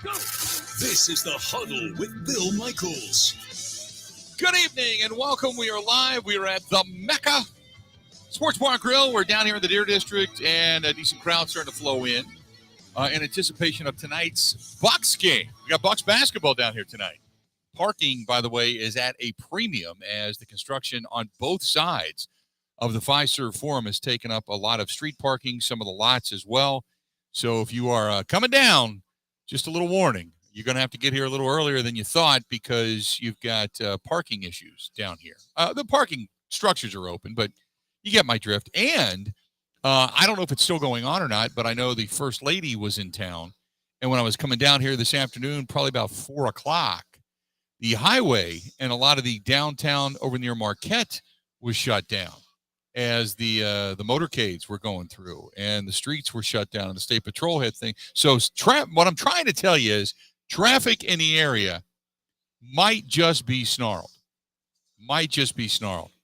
This is the Huddle with Bill Michaels. Good evening and welcome. We are live. We are at the MECCA Sports Bar and Grill. We're down here in the Deer District, and a decent crowd starting to flow in anticipation of tonight's Bucks game. We got Bucks basketball down here tonight. Parking, by the way, is at a premium as the construction on both sides of the Fiserv Forum has taken up a lot of street parking, some of the lots as well. So if you are coming down, just a little warning. You're going to have to get here a little earlier than you thought because you've got parking issues down here. The parking structures are open, but you get my drift. And I don't know if it's still going on or not, but I know the First Lady was in town. And when I was coming down here this afternoon, probably about 4 o'clock, the highway and a lot of the downtown over near Marquette was shut down as the motorcades were going through and the streets were shut down and the State Patrol had thing. So what I'm trying to tell you is traffic in the area might just be snarled.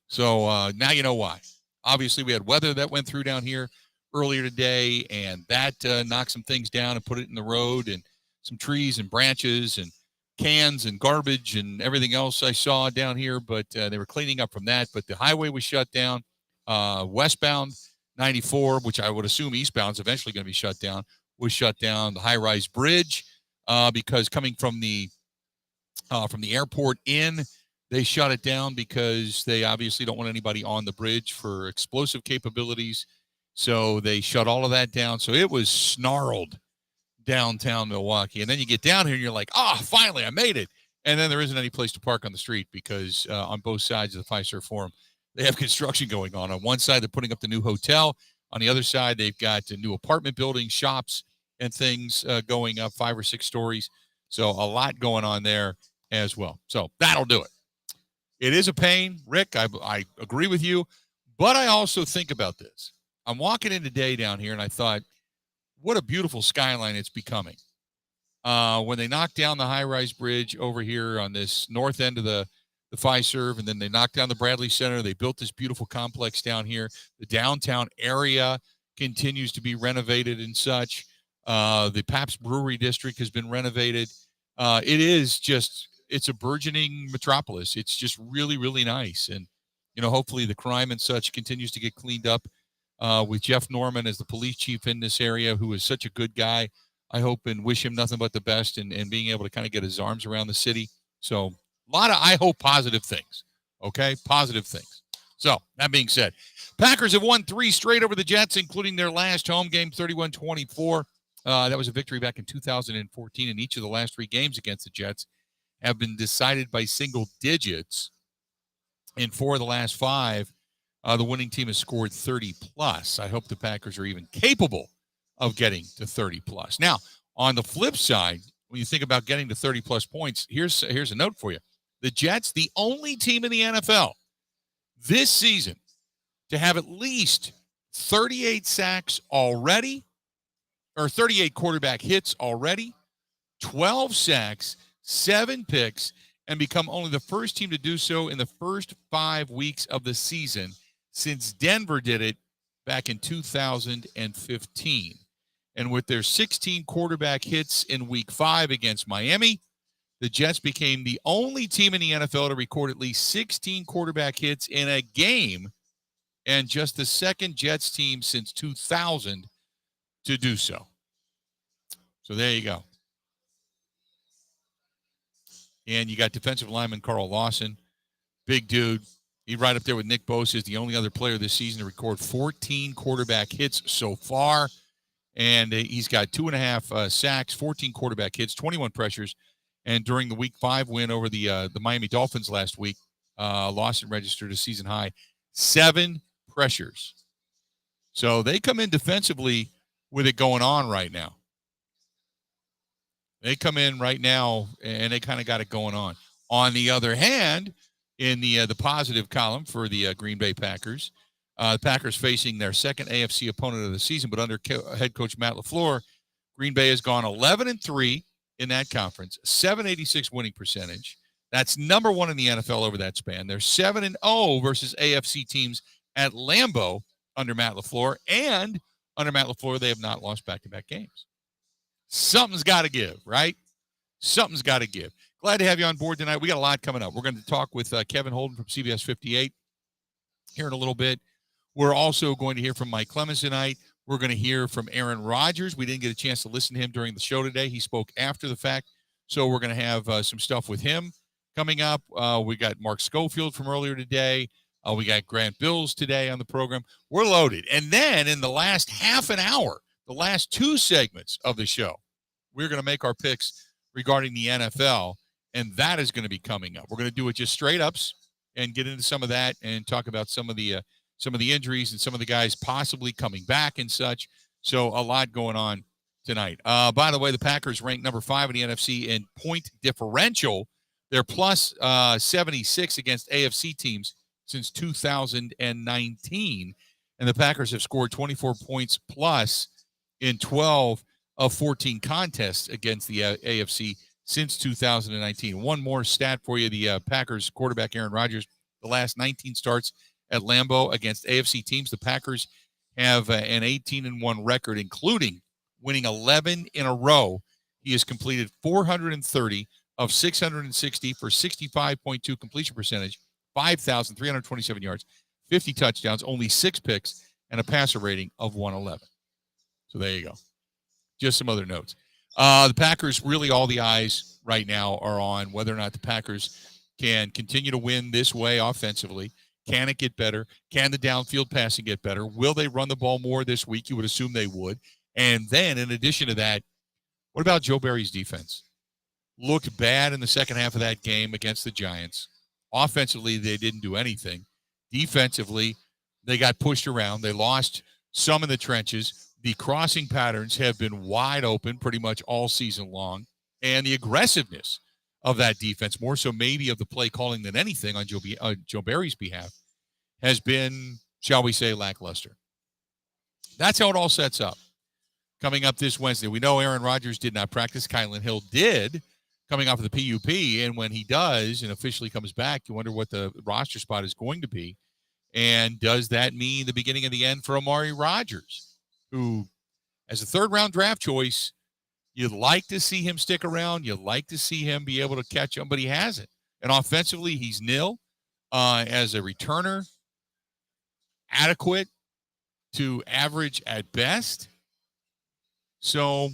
So now you know why. Obviously, we had weather that went through down here earlier today, and that knocked some things down and put it in the road, and some trees and branches and cans and garbage and everything else I saw down here. But they were cleaning up from that. But the highway was shut down. Westbound 94, which I would assume eastbound is eventually going to be shut down, was shut down. The high-rise bridge, because coming from the airport in, they shut it down because they obviously don't want anybody on the bridge for explosive capabilities. So they shut all of that down. So it was snarled downtown Milwaukee. And then you get down here and you're like, finally, I made it. And then there isn't any place to park on the street because on both sides of the Fiserv Forum, they have construction going on. On one side, they're putting up the new hotel. On the other side, they've got new apartment buildings, shops, and things going up 5 or 6 stories. So a lot going on there as well. So that'll do it. It is a pain, Rick. I agree with you. But I also think about this. I'm walking in today down here, and I thought, what a beautiful skyline it's becoming. When they knocked down the high-rise bridge over here on this north end of the Fiserv, and then they knocked down the Bradley Center. They built this beautiful complex down here. The downtown area continues to be renovated and such. The Pabst Brewery District has been renovated. It's a burgeoning metropolis. It's just really, really nice. And, hopefully the crime and such continues to get cleaned up with Jeff Norman as the police chief in this area, who is such a good guy. I hope and wish him nothing but the best and being able to kind of get his arms around the city. So a lot of, I hope, positive things. Okay? Positive things. So that being said, Packers have won 3 straight over the Jets, including their last home game, 31-24. That was a victory back in 2014, and each of the last 3 games against the Jets have been decided by single digits. In 4 of the last 5, the winning team has scored 30-plus. I hope the Packers are even capable of getting to 30-plus. Now, on the flip side, when you think about getting to 30-plus points, here's a note for you. The Jets, the only team in the NFL this season to have at least 38 sacks already, or 38 quarterback hits already, 12 sacks, 7 picks, and become only the first team to do so in the first 5 weeks of the season since Denver did it back in 2015. And with their 16 quarterback hits in week 5 against Miami, the Jets became the only team in the NFL to record at least 16 quarterback hits in a game, and just the second Jets team since 2000 to do so. So there you go. And you got defensive lineman Carl Lawson, big dude. He's right up there with Nick Bosa, is the only other player this season to record 14 quarterback hits so far. And he's got 2.5 sacks, 14 quarterback hits, 21 pressures. And during the Week 5 win over the Miami Dolphins last week, Lawson registered a season high 7 pressures. So they come in defensively with it going on right now. They come in right now, and they kind of got it going on. On the other hand, in the positive column for the Green Bay Packers, the Packers facing their second AFC opponent of the season, but under head coach Matt LaFleur, Green Bay has gone 11-3 in that conference, 786 winning percentage. That's number 1 in the NFL over that span. They're 7-0 versus AFC teams at Lambeau under Matt LaFleur, and under Matt LaFleur, they have not lost back-to-back games. Something's got to give, right? Something's got to give. Glad to have you on board tonight. We got a lot coming up. We're going to talk with Kevin Holden from CBS 58 here in a little bit. We're also going to hear from Mike Clemens tonight. We're going to hear from Aaron Rodgers. We didn't get a chance to listen to him during the show today. He spoke after the fact. So we're going to have some stuff with him coming up. We got Mark Schofield from earlier today. We got Grant Bilse today on the program. We're loaded. And then in the last half an hour, the last two segments of the show, we're going to make our picks regarding the NFL, and that is going to be coming up. We're going to do it just straight ups and get into some of that and talk about some of the injuries and some of the guys possibly coming back and such. So a lot going on tonight. By the way, the Packers ranked number 5 in the NFC in point differential. They're plus 76 against AFC teams since 2019. And the Packers have scored 24 points plus in 12 of 14 contests against the AFC since 2019. One more stat for you. The Packers quarterback Aaron Rodgers, the last 19 starts at Lambeau against AFC teams, the Packers have an 18-1 record, including winning 11 in a row. He has completed 430 of 660 for 65.2 completion percentage, 5,327 yards, 50 touchdowns, only 6 picks, and a passer rating of 111. So there you go. Just some other notes. The Packers, really all the eyes right now are on whether or not the Packers can continue to win this way offensively. Can it get better? Can the downfield passing get better? Will they run the ball more this week? You would assume they would. And then, in addition to that, what about Joe Barry's defense? Looked bad in the second half of that game against the Giants. Offensively, they didn't do anything. Defensively, they got pushed around. They lost some in the trenches. The crossing patterns have been wide open pretty much all season long. And the aggressiveness of that defense, more so maybe of the play calling than anything on Joe Barry's behalf, has been, shall we say, lackluster. That's how it all sets up. Coming up this Wednesday, we know Aaron Rodgers did not practice. Kylan Hill did, coming off of the PUP. And when he does and officially comes back, you wonder what the roster spot is going to be. And does that mean the beginning of the end for Amari Rodgers, who, as a third-round draft choice, you'd like to see him stick around. You'd like to see him be able to catch him, but he hasn't. And offensively, he's nil as a returner, adequate to average at best. So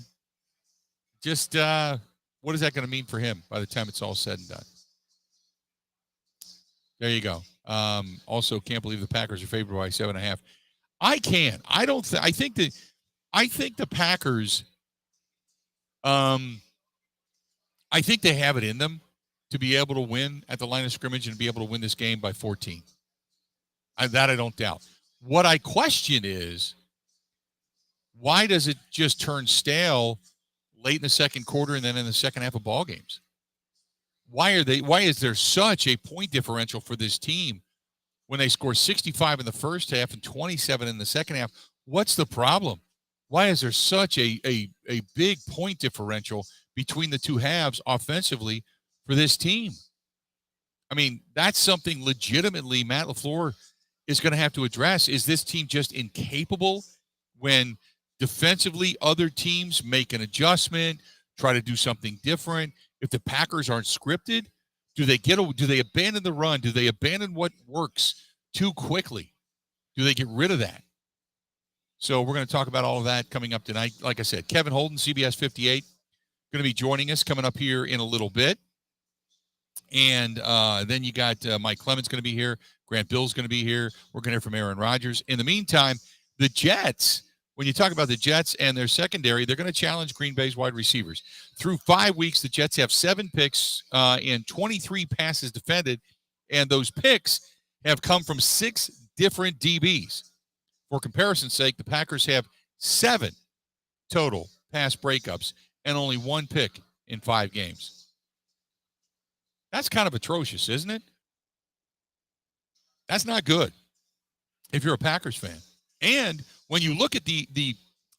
just what is that going to mean for him by the time it's all said and done? There you go. Also, can't believe the Packers are favored by 7.5. I can. I don't. I think the Packers. I think they have it in them to be able to win at the line of scrimmage and be able to win this game by 14. That I don't doubt. What I question is, why does it just turn stale late in the second quarter and then in the second half of ball games? Why is there such a point differential for this team when they score 65 in the first half and 27 in the second half? What's the problem? Why is there such a big point differential between the two halves offensively for this team? I mean, that's something legitimately Matt LaFleur is going to have to address. Is this team just incapable when defensively other teams make an adjustment, try to do something different? If the Packers aren't scripted, do they abandon the run? Do they abandon what works too quickly? Do they get rid of that? So we're going to talk about all of that coming up tonight. Like I said, Kevin Holden, CBS 58, going to be joining us coming up here in a little bit. And then you got Mike Clemens going to be here. Grant Bilse going to be here. We're going to hear from Aaron Rodgers. In the meantime, the Jets, when you talk about the Jets and their secondary, they're going to challenge Green Bay's wide receivers. Through 5 weeks, the Jets have 7 picks and 23 passes defended, and those picks have come from 6 different DBs. For comparison's sake, the Packers have 7 total pass breakups and only 1 pick in 5 games. That's kind of atrocious, isn't it? That's not good if you're a Packers fan. And when you look at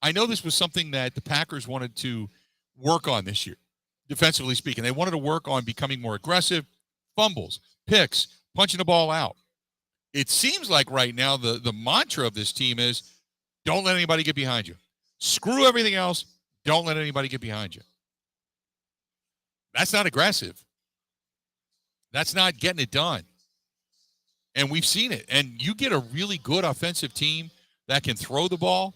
I know this was something that the Packers wanted to work on this year, defensively speaking. They wanted to work on becoming more aggressive, fumbles, picks, punching the ball out. It seems like right now the mantra of this team is don't let anybody get behind you. Screw everything else. Don't let anybody get behind you. That's not aggressive. That's not getting it done. And we've seen it. And you get a really good offensive team that can throw the ball,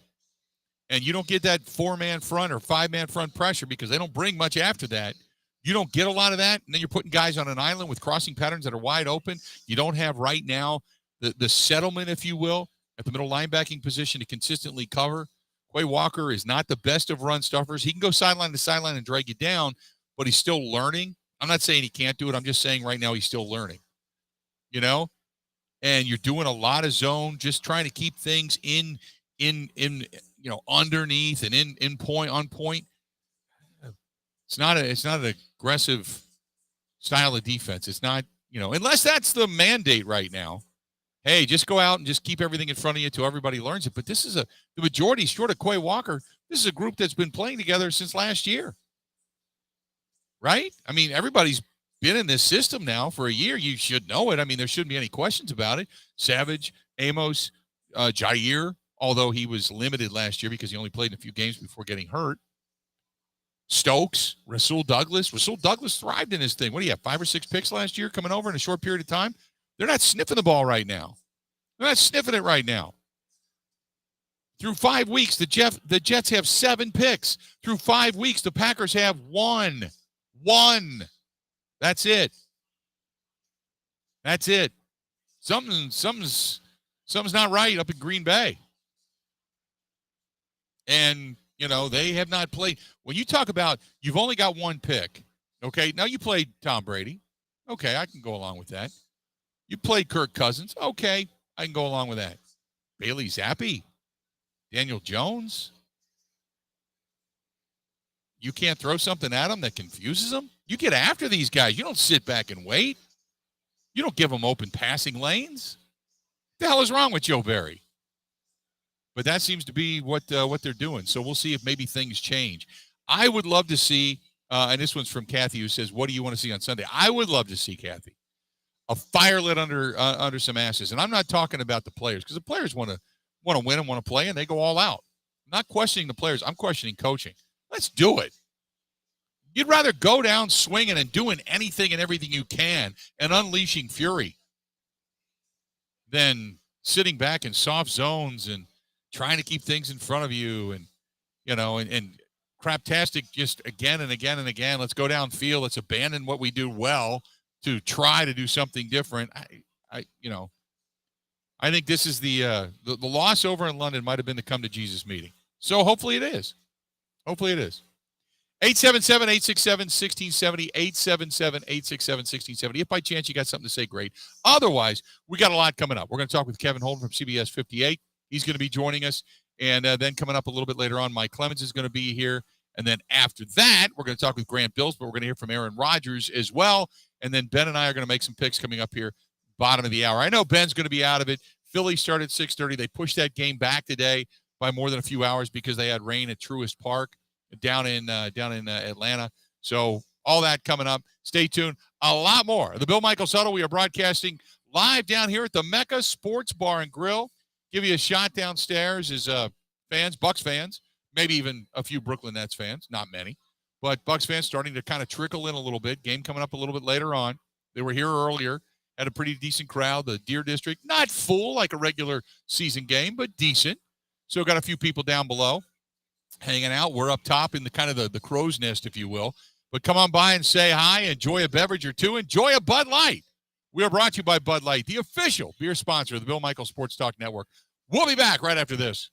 and you don't get that 4-man front or 5-man front pressure because they don't bring much after that. You don't get a lot of that, and then you're putting guys on an island with crossing patterns that are wide open. You don't have right now the settlement, if you will, at the middle linebacking position to consistently cover. Quay Walker is not the best of run stuffers. He can go sideline to sideline and drag you down, but he's still learning. I'm not saying he can't do it. I'm just saying right now he's still learning, you know? And you're doing a lot of zone, just trying to keep things in underneath and in point, on point. It's not an aggressive style of defense. It's not, unless that's the mandate right now. Hey, just go out and just keep everything in front of you until everybody learns it. But this is the majority, short of Quay Walker, this is a group that's been playing together since last year. Right? I mean, everybody's been in this system now for a year. You should know it. I mean, there shouldn't be any questions about it. Savage, Amos, Jair, although he was limited last year because he only played in a few games before getting hurt. Stokes, Rasul Douglas. Rasul Douglas thrived in his thing. What do you have, 5 or 6 picks last year coming over in a short period of time? They're not sniffing the ball right now. They're not sniffing it right now. Through 5 weeks, the Jets have 7 picks. Through 5 weeks, the Packers have 1. 1. That's it. That's it. Something's not right up in Green Bay. And, they have not played. When you talk about you've only got 1 pick, okay, now you played Tom Brady. Okay, I can go along with that. You played Kirk Cousins. Okay, I can go along with that. Bailey Zappi, Daniel Jones. You can't throw something at them that confuses them? You get after these guys. You don't sit back and wait. You don't give them open passing lanes. What the hell is wrong with Joe Barry? But that seems to be what they're doing. So we'll see if maybe things change. I would love to see, and this one's from Kathy, who says, what do you want to see on Sunday? I would love to see, Kathy, a fire lit under some asses. And I'm not talking about the players, because the players want to win and want to play, and they go all out. I'm not questioning the players. I'm questioning coaching. Let's do it. You'd rather go down swinging and doing anything and everything you can and unleashing fury than sitting back in soft zones and trying to keep things in front of you and craptastic just again and again and again. Let's go downfield. Let's abandon what we do well to try to do something different. I think this is the loss over in London might have been the come to Jesus meeting. So hopefully it is. Hopefully it is. 877-867-1670, 877-867-1670. If by chance you got something to say, great. Otherwise, we got a lot coming up. We're going to talk with Kevin Holden from CBS 58. He's going to be joining us. And then coming up a little bit later on, Mike Clemens is going to be here. And then after that, we're going to talk with Grant Bilse, but we're going to hear from Aaron Rodgers as well. And then Ben and I are going to make some picks coming up here, bottom of the hour. I know Ben's going to be out of it. Philly started at 6:30. They pushed that game back today by more than a few hours because they had rain at Truist Park down in Atlanta. So all that coming up. Stay tuned. A lot more. The Bill Michaels Huddle. We are broadcasting live down here at the MECCA Sports Bar and Grill. Give you a shot downstairs as fans, Bucks fans, maybe even a few Brooklyn Nets fans, not many, but Bucks fans starting to kind of trickle in a little bit. Game coming up a little bit later on. They were here earlier, had a pretty decent crowd. The Deer District, not full like a regular season game, but decent. So got a few people down below hanging out. We're up top in the kind of the crow's nest, if you will. But come on by and say hi. Enjoy a beverage or two. Enjoy a Bud Light. We are brought to you by Bud Light, the official beer sponsor of the Bill Michaels Sports Talk Network. We'll be back right after this.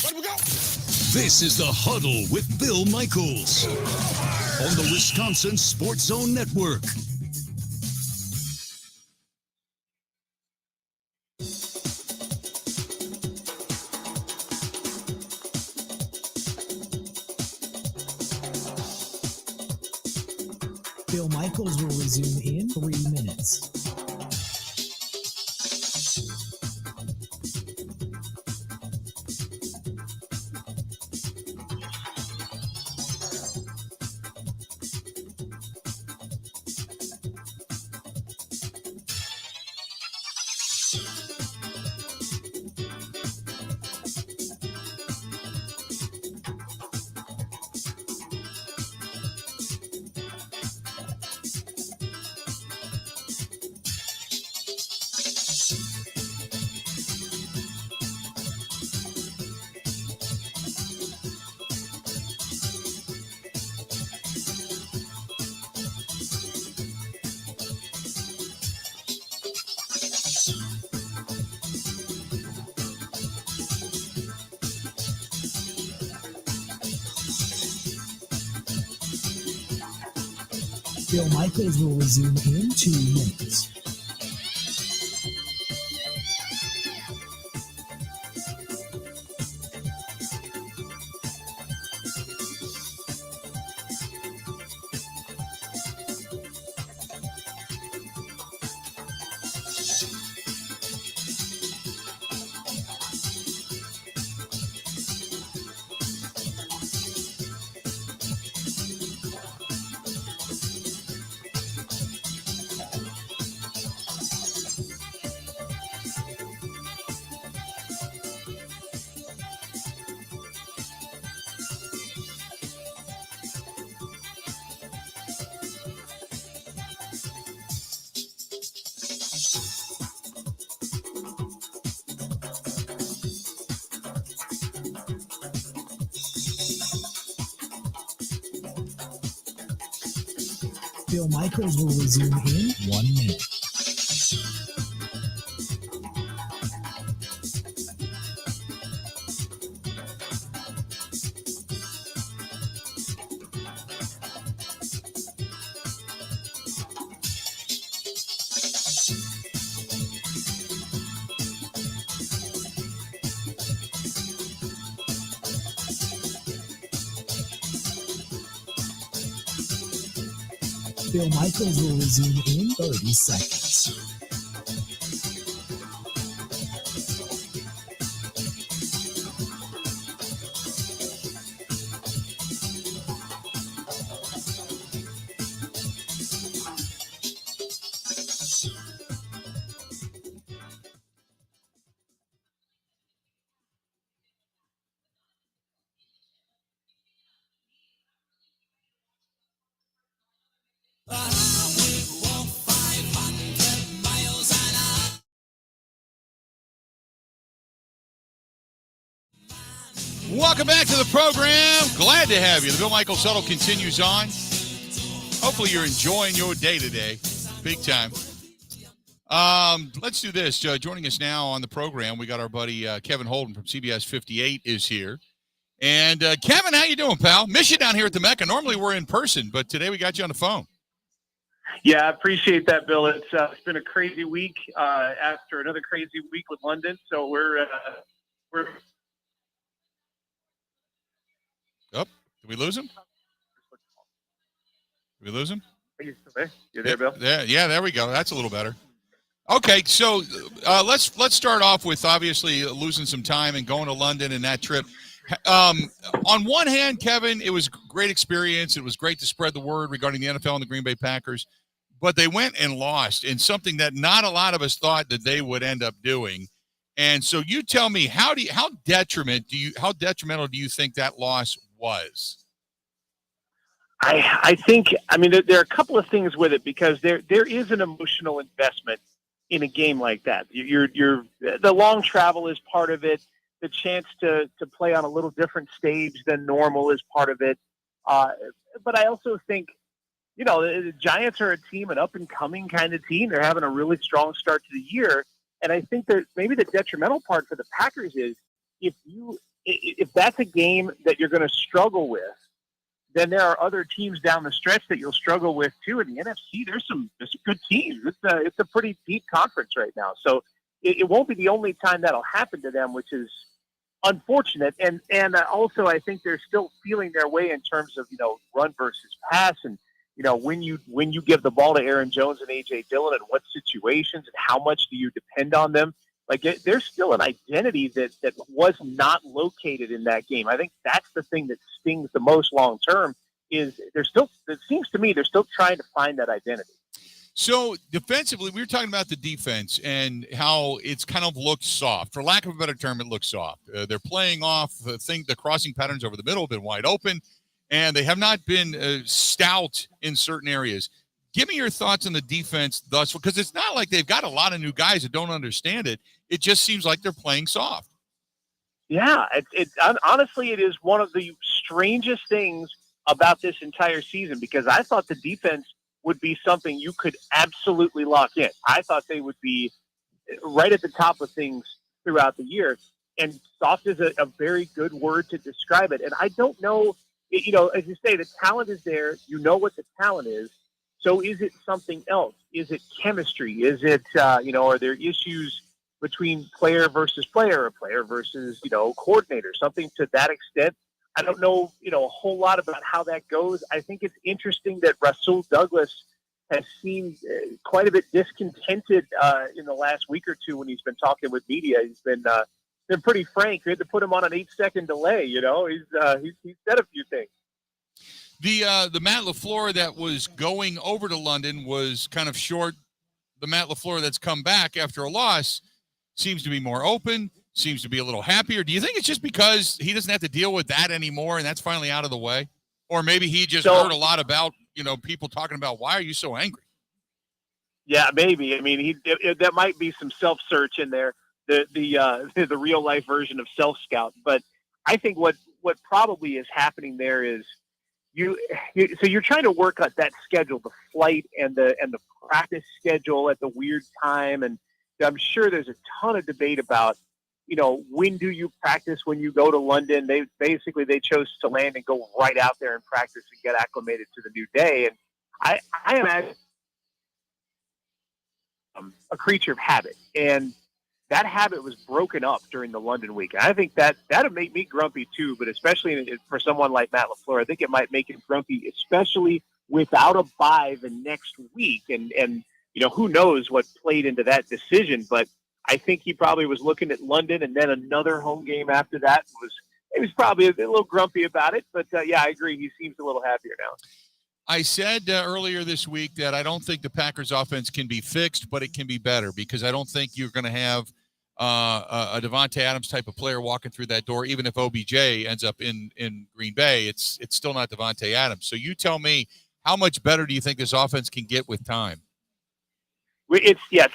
Let we go. This is the Huddle with Bill Michaels on the Wisconsin Sports Zone Network. Bill Michaels will resume in 3 minutes. Bill Michaels will resume in 2 minutes. Bill Michaels will resume in 1 minute. Bill Michaels will resume in 30 seconds. Welcome back to the program. Glad to have you. The Bill Michaels Huddle continues on. Hopefully you're enjoying your day today. Big time. Let's do this. Joining us now on the program, we got our buddy Kevin Holden from CBS 58 is here. And Kevin, how you doing, pal? Miss you down here at the MECCA. Normally we're in person, but today we got you on the phone. Yeah, I appreciate that, Bill. It's been a crazy week after another crazy week with London. So we're Oh, did we lose him? Did we lose him? You there, Bill? Yeah, there we go. That's a little better. Okay, so let's start off with obviously losing some time and going to London and that trip. On one hand, Kevin, it was a great experience. It was great to spread the word regarding the NFL and the Green Bay Packers, but they went and lost in something that not a lot of us thought that they would end up doing. And so you tell me, how detrimental do you think that loss was? I think, there are a couple of things with it because there is an emotional investment in a game like that. The long travel is part of it. The chance to play on a little different stage than normal is part of it. But I also think, the Giants are a team, an up-and-coming kind of team. They're having a really strong start to the year. And I think that maybe the detrimental part for the Packers is if that's a game that you're going to struggle with, then there are other teams down the stretch that you'll struggle with too. In the NFC, there's some good teams. It's a pretty deep conference right now. So it won't be the only time that'll happen to them, which is unfortunate. And also I think they're still feeling their way in terms of, run versus pass. And, when you give the ball to Aaron Jones and A.J. Dillon and what situations and how much do you depend on them? Like there's still an identity that was not located in that game. I think that's the thing that stings the most long term is it seems to me they're still trying to find that identity. So defensively, we were talking about the defense and how it's kind of looked soft. For lack of a better term, it looks soft. They're playing off the crossing patterns over the middle have been wide open, and they have not been stout in certain areas. Give me your thoughts on the defense thus far, because it's not like they've got a lot of new guys that don't understand it. It just seems like they're playing soft. Yeah, honestly, it is one of the strangest things about this entire season because I thought the defense would be something you could absolutely lock in. I thought they would be right at the top of things throughout the year, and soft is a very good word to describe it. And I don't know, as you say, the talent is there. You know what the talent is. So is it something else? Is it chemistry? Is it, are there issues between player versus player, or player versus, coordinator, something to that extent? I don't know, a whole lot about how that goes. I think it's interesting that Rasul Douglas has seemed quite a bit discontented in the last week or two when he's been talking with media. He's been pretty frank. We had to put him on an 8-second delay. He's said a few things. The Matt LaFleur that was going over to London was kind of short. The Matt LaFleur that's come back after a loss seems to be more open, seems to be a little happier. Do you think it's just because he doesn't have to deal with that anymore and that's finally out of the way? Or maybe he just heard a lot about, people talking about, why are you so angry? Yeah, maybe. I mean, that might be some self-search in there, the real life version of self-scout. But I think what probably is happening there is so you're trying to work out that schedule, the flight and the practice schedule at the weird time. And I'm sure there's a ton of debate about, when do you practice when you go to London? They chose to land and go right out there and practice and get acclimated to the new day. And I imagine a creature of habit, and that habit was broken up during the London week. And I think that'd make me grumpy too, but especially for someone like Matt LaFleur, I think it might make him grumpy, especially without a bye the next week. And who knows what played into that decision, but I think he probably was looking at London and then another home game after that. He was probably a little grumpy about it, but yeah, I agree. He seems a little happier now. I said earlier this week that I don't think the Packers offense can be fixed, but it can be better, because I don't think you're going to have a Devontae Adams type of player walking through that door. Even if OBJ ends up in Green Bay, it's still not Devontae Adams. So you tell me, how much better do you think this offense can get with time?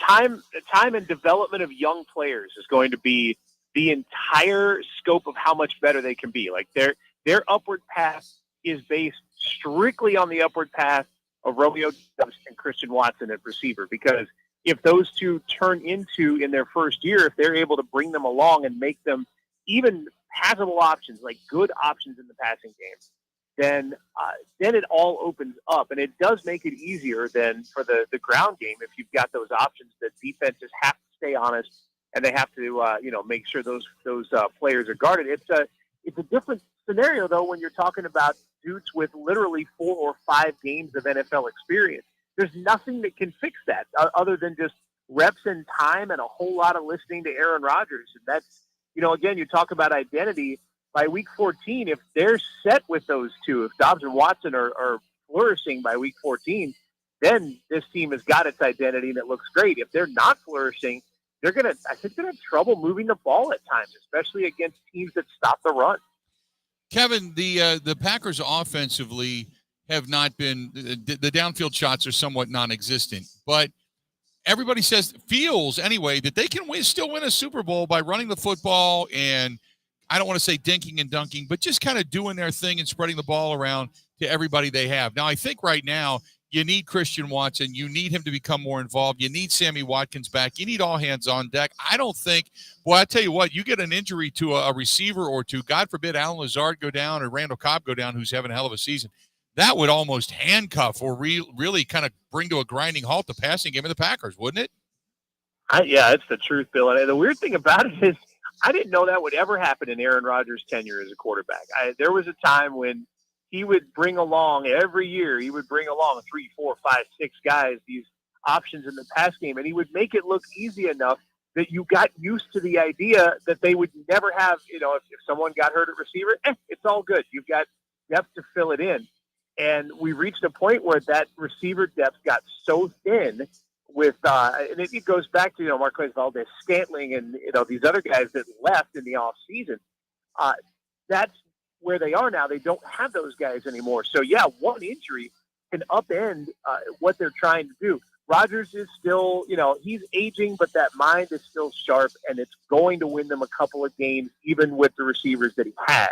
Time and development of young players is going to be the entire scope of how much better they can be. Like their upward path is based strictly on the upward path of Romeo Doubs and Christian Watson at receiver, because if those two turn into, in their first year, if they're able to bring them along and make them even passable options, like good options in the passing game, then it all opens up. And it does make it easier than for the ground game if you've got those options that defenses have to stay honest and they have to make sure those players are guarded. It's a different scenario, though, when you're talking about dudes with literally 4 or 5 games of NFL experience. There's nothing that can fix that other than just reps and time and a whole lot of listening to Aaron Rodgers. And that's, again, you talk about identity. By week 14, if they're set with those two, if Dobbs and Watson are flourishing by week 14, then this team has got its identity and it looks great. If they're not flourishing, I think they're gonna have trouble moving the ball at times, especially against teams that stop the run. Kevin, the Packers offensively have not been, the downfield shots are somewhat non-existent, but everybody feels anyway that they can still win a Super Bowl by running the football, and I don't want to say dinking and dunking, but just kind of doing their thing and spreading the ball around to everybody they have. Now, I think right now you need Christian Watson. You need him to become more involved. You need Sammy Watkins back. You need all hands on deck. I tell you what, you get an injury to a receiver or two, God forbid Alan Lazard go down or Randall Cobb go down, who's having a hell of a season. That would almost handcuff or really kind of bring to a grinding halt the passing game of the Packers, wouldn't it? Yeah, it's the truth, Bill. And the weird thing about it is I didn't know that would ever happen in Aaron Rodgers' tenure as a quarterback. There was a time when he would bring along, every year, 3, 4, 5, 6 guys, these options in the pass game, and he would make it look easy enough that you got used to the idea that they would never have, if someone got hurt at receiver, it's all good. You've got depth to fill it in. And we reached a point where that receiver depth got so thin with, and it goes back to, Marquez Valdes-Scantling and, these other guys that left in the off season. That's where they are now. They don't have those guys anymore. So yeah, one injury can upend what they're trying to do. Rodgers is still, he's aging, but that mind is still sharp, and it's going to win them a couple of games, even with the receivers that he has.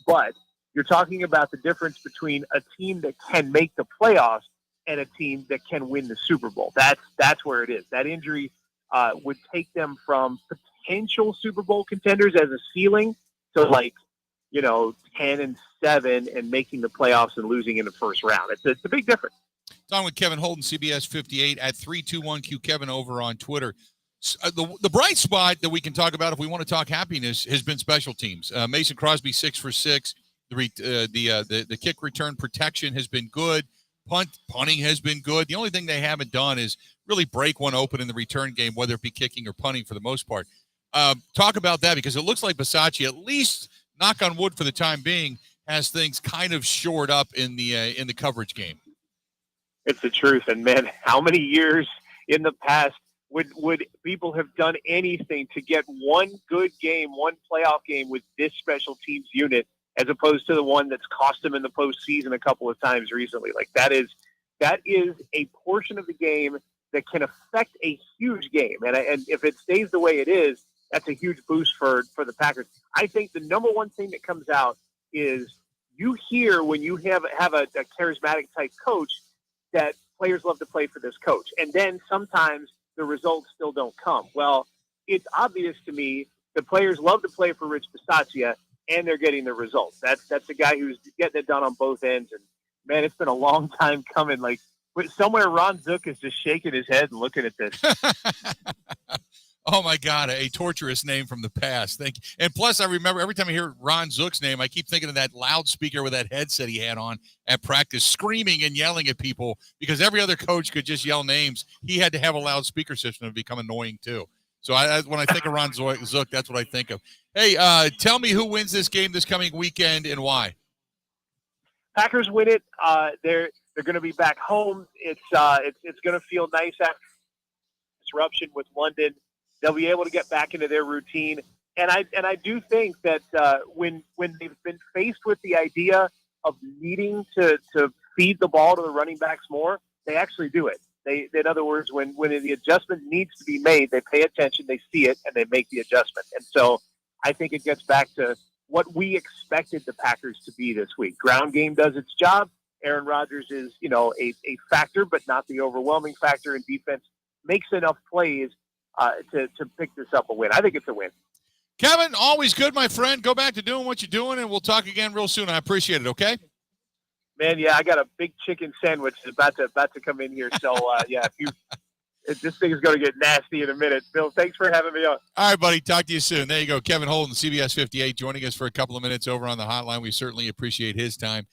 But you're talking about the difference between a team that can make the playoffs and a team that can win the Super Bowl. That's where it is. That injury would take them from potential Super Bowl contenders as a ceiling to 10-7 and making the playoffs and losing in the first round. It's a big difference. Talking with Kevin Holden, CBS 58 at 321Q Kevin over on Twitter. The bright spot that we can talk about if we want to talk happiness has been special teams. Mason Crosby 6 for 6. The kick return protection has been good. Punting has been good. The only thing they haven't done is really break one open in the return game, whether it be kicking or punting for the most part. Talk about that, because it looks like Bisaccia, at least knock on wood for the time being, has things kind of shored up in the coverage game. It's the truth. And man, how many years in the past would people have done anything to get one good game, one playoff game with this special teams unit, as opposed to the one that's cost them in the postseason a couple of times recently? Like, that is a portion of the game that can affect a huge game. And if it stays the way it is, that's a huge boost for the Packers. I think the number one thing that comes out is you hear when you have a charismatic type coach that players love to play for this coach. And then sometimes the results still don't come. Well, it's obvious to me the players love to play for Rich Bisaccia, and they're getting the results. That's a guy who's getting it done on both ends. And man, it's been a long time coming. Like, somewhere Ron Zook is just shaking his head and looking at this. Oh my God, a torturous name from the past. Thank you. And plus, I remember every time I hear Ron Zook's name, I keep thinking of that loudspeaker with that headset he had on at practice, screaming and yelling at people, because every other coach could just yell names. He had to have a loudspeaker system to become annoying too. So when I think of Ron Zook, that's what I think of. Hey, tell me who wins this game this coming weekend and why. Packers win it. They're going to be back home. It's going to feel nice after disruption with London. They'll be able to get back into their routine. And I do think that when they've been faced with the idea of needing to feed the ball to the running backs more, they actually do it. In other words, when the adjustment needs to be made, they pay attention, they see it, and they make the adjustment. And so I think it gets back to what we expected the Packers to be this week. Ground game does its job. Aaron Rodgers is, a factor, but not the overwhelming factor, and defense makes enough plays to pick this up a win. I think it's a win. Kevin, always good, my friend. Go back to doing what you're doing, and we'll talk again real soon. I appreciate it, okay? Man, yeah, I got a big chicken sandwich about to come in here. So, this thing is going to get nasty in a minute. Bill, thanks for having me on. All right, buddy. Talk to you soon. There you go. Kevin Holden, CBS 58, joining us for a couple of minutes over on the hotline. We certainly appreciate his time.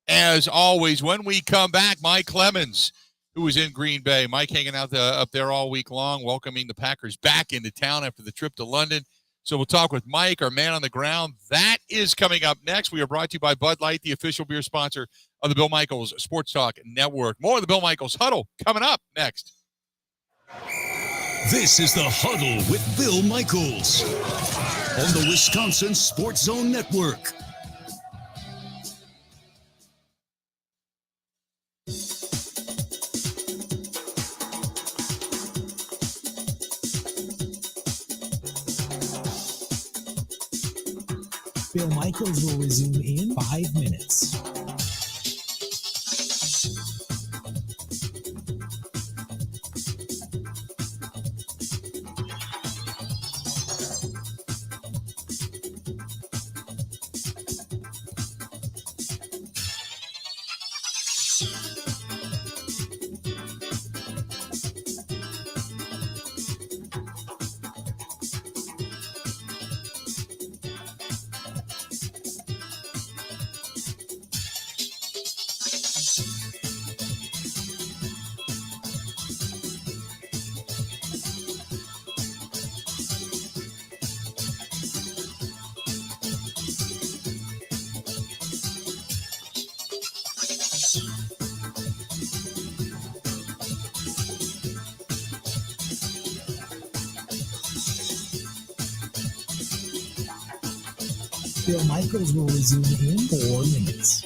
As always, when we come back, Mike Clemens, who was in Green Bay. Mike hanging out up there all week long, welcoming the Packers back into town after the trip to London. So we'll talk with Mike, our man on the ground. That is coming up next. We are brought to you by Bud Light, the official beer sponsor of the Bill Michaels Sports Talk Network. More of the Bill Michaels Huddle coming up next. This is the Huddle with Bill Michaels on the Wisconsin Sports Zone Network. Bill Michaels will resume in 5 minutes. Bill Michaels will resume in 4 minutes.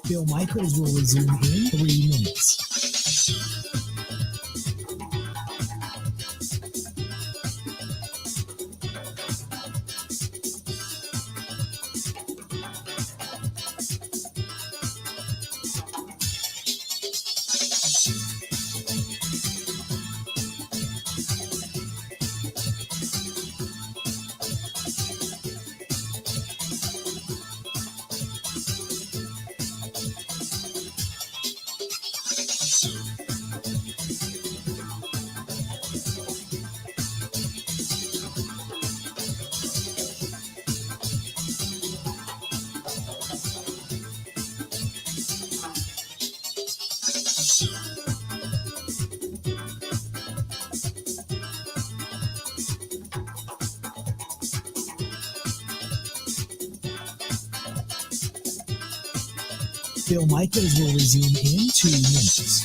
Bill Michaels will resume in 3 minutes. Bill Michaels will resume in 2 minutes.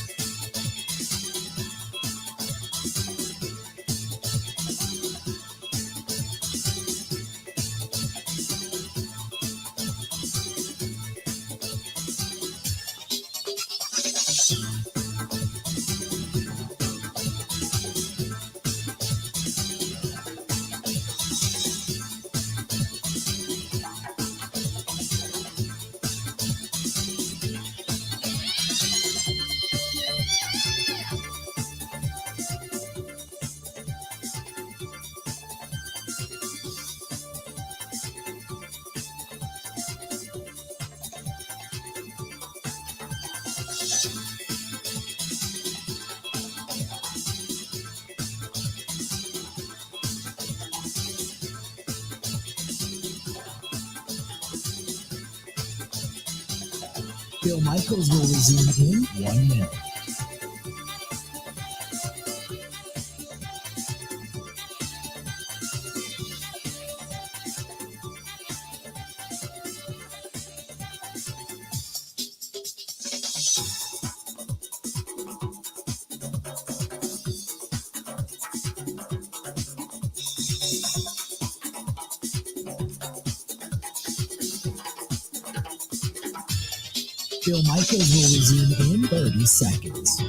Bill Michaels will resume in 1 minute. Bill Michaels will resume in 30 seconds.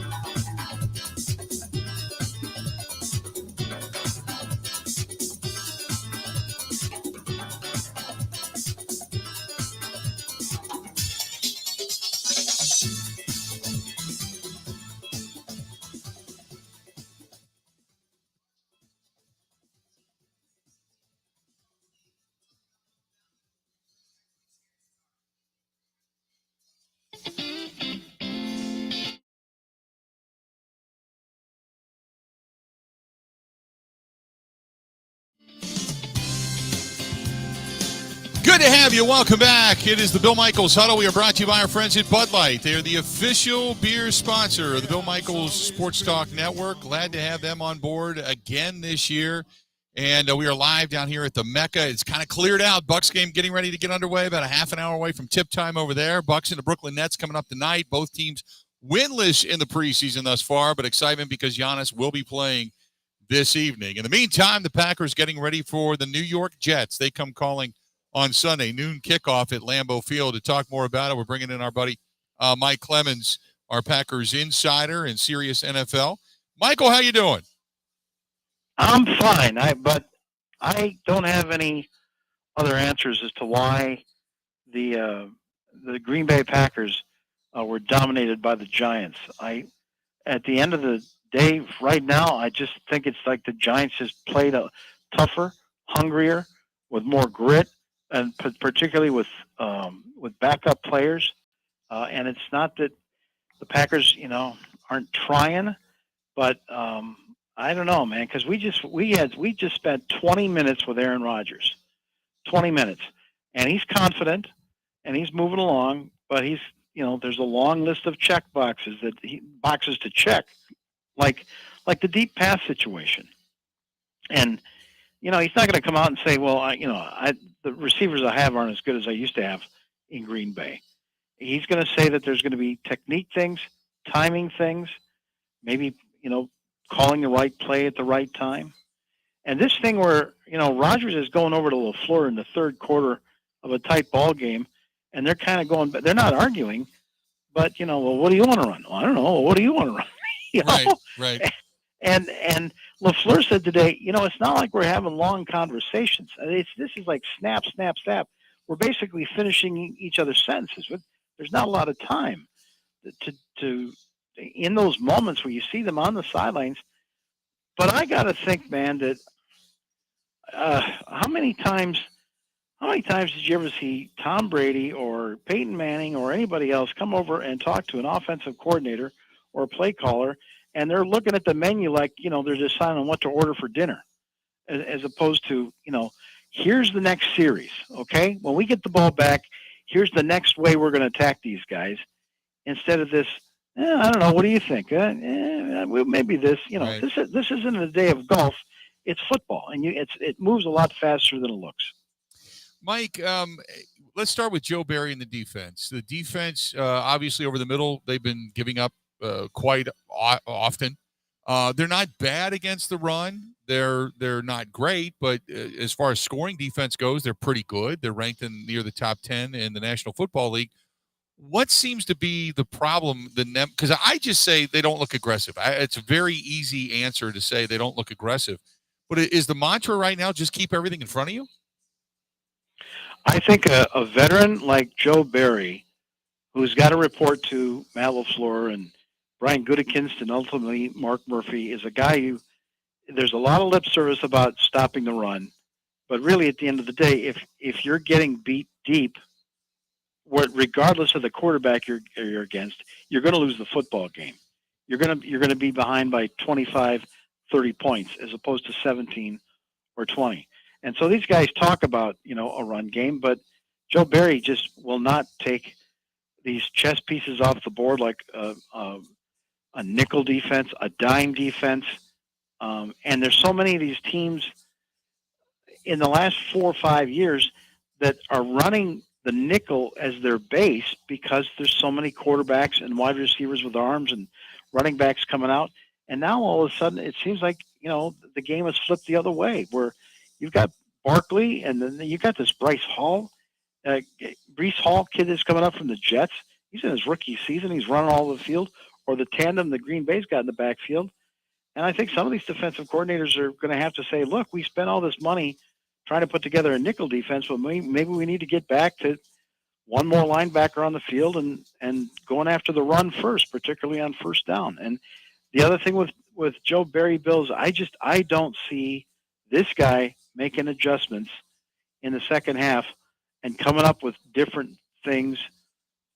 Good to have you. Welcome back. It is the Bill Michaels Huddle. We are brought to you by our friends at Bud Light. They are the official beer sponsor of the Bill Michaels Sports Talk Network. Glad to have them on board again this year. And we are live down here at the MECCA. It's kind of cleared out. Bucks game getting ready to get underway, about a half an hour away from tip time over there. Bucks and the Brooklyn Nets coming up tonight. Both teams winless in the preseason thus far, but excitement because Giannis will be playing this evening. In the meantime, the Packers getting ready for the New York Jets. They come calling on Sunday, noon kickoff at Lambeau Field. To talk more about it, we're bringing in our buddy Mike Clemens, our Packers insider and Sirius NFL. Michael, how you doing? I'm fine, but I don't have any other answers as to why the Green Bay Packers were dominated by the Giants. At the end of the day, right now, I just think it's like the Giants just played tougher, hungrier, with more grit, and particularly with backup players. And it's not that the Packers, aren't trying, but I don't know, man, because we just spent 20 minutes with Aaron Rodgers, 20 minutes, and he's confident and he's moving along, but he's, there's a long list of check boxes boxes to check, like the deep pass situation, and he's not going to come out and say, well, the receivers I have aren't as good as I used to have in Green Bay. He's going to say that there's going to be technique things, timing things, maybe, calling the right play at the right time. And this thing where, Rodgers is going over to LaFleur in the third quarter of a tight ball game, and they're kind of going, but they're not arguing. But well, what do you want to run? Well, I don't know. Well, what do you want to run? Right. And LaFleur said today, it's not like we're having long conversations. This is like snap, snap, snap. We're basically finishing each other's sentences. There's not a lot of time to in those moments where you see them on the sidelines. But I got to think, man, that how many times did you ever see Tom Brady or Peyton Manning or anybody else come over and talk to an offensive coordinator or a play caller, and they're looking at the menu like, they're deciding what to order for dinner, as opposed to, here's the next series, okay? When we get the ball back, here's the next way we're going to attack these guys, instead of this, I don't know, what do you think? Maybe this, Right. This isn't a day of golf. It's football, and it moves a lot faster than it looks. Mike, let's start with Joe Barry and the defense. The defense, obviously, over the middle, they've been giving up quite often. They're not bad against the run. They're not great, but as far as scoring defense goes, they're pretty good. They're ranked near the top 10 in the National Football League. What seems to be the problem? Because I just say they don't look aggressive. It's a very easy answer to say they don't look aggressive. But is the mantra right now just keep everything in front of you? I think a veteran like Joe Barry, who's got to report to Matt LaFleur and Brian Gutekunst and ultimately Mark Murphy, is a guy who there's a lot of lip service about stopping the run. But really, at the end of the day, if you're getting beat deep, regardless of the quarterback you're against, you're going to lose the football game. You're going to be behind by 25, 30 points as opposed to 17 or 20. And so these guys talk about, a run game, but Joe Barry just will not take these chess pieces off the board like a nickel defense, a dime defense. And there's so many of these teams in the last 4 or 5 years that are running the nickel as their base because there's so many quarterbacks and wide receivers with arms and running backs coming out. And now all of a sudden it seems like, the game has flipped the other way where you've got Barkley and then you got this Breece Hall kid that's coming up from the Jets. He's in his rookie season. He's running all over the field, or the tandem the Green Bay's got in the backfield. And I think some of these defensive coordinators are going to have to say, look, we spent all this money trying to put together a nickel defense, but maybe we need to get back to one more linebacker on the field and going after the run first, particularly on first down. And the other thing with Joe Barry Bilse, I don't see this guy making adjustments in the second half and coming up with different things,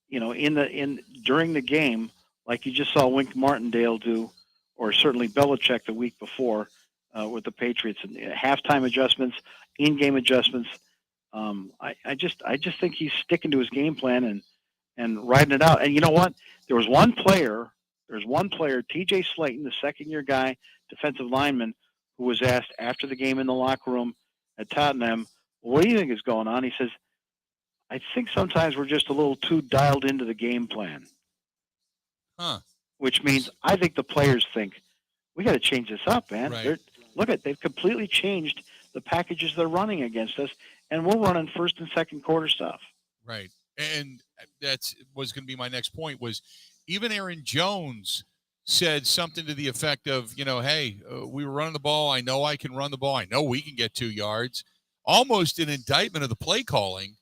during the game, like you just saw Wink Martindale do, or certainly Belichick the week before with the Patriots, and halftime adjustments, in-game adjustments. I just think he's sticking to his game plan and riding it out. And you know what? There's one player, TJ Slayton, the second-year guy, defensive lineman, who was asked after the game in the locker room at Tottenham, what do you think is going on? He says, I think sometimes we're just a little too dialed into the game plan. Huh. Which means I think the players think, we got to change this up, man. Right. They've completely changed the packages they're running against us, and we're running first and second quarter stuff. Right. And that was going to be my next point, was even Aaron Jones said something to the effect of, hey, we were running the ball. I know I can run the ball. I know we can get 2 yards. Almost an indictment of the play calling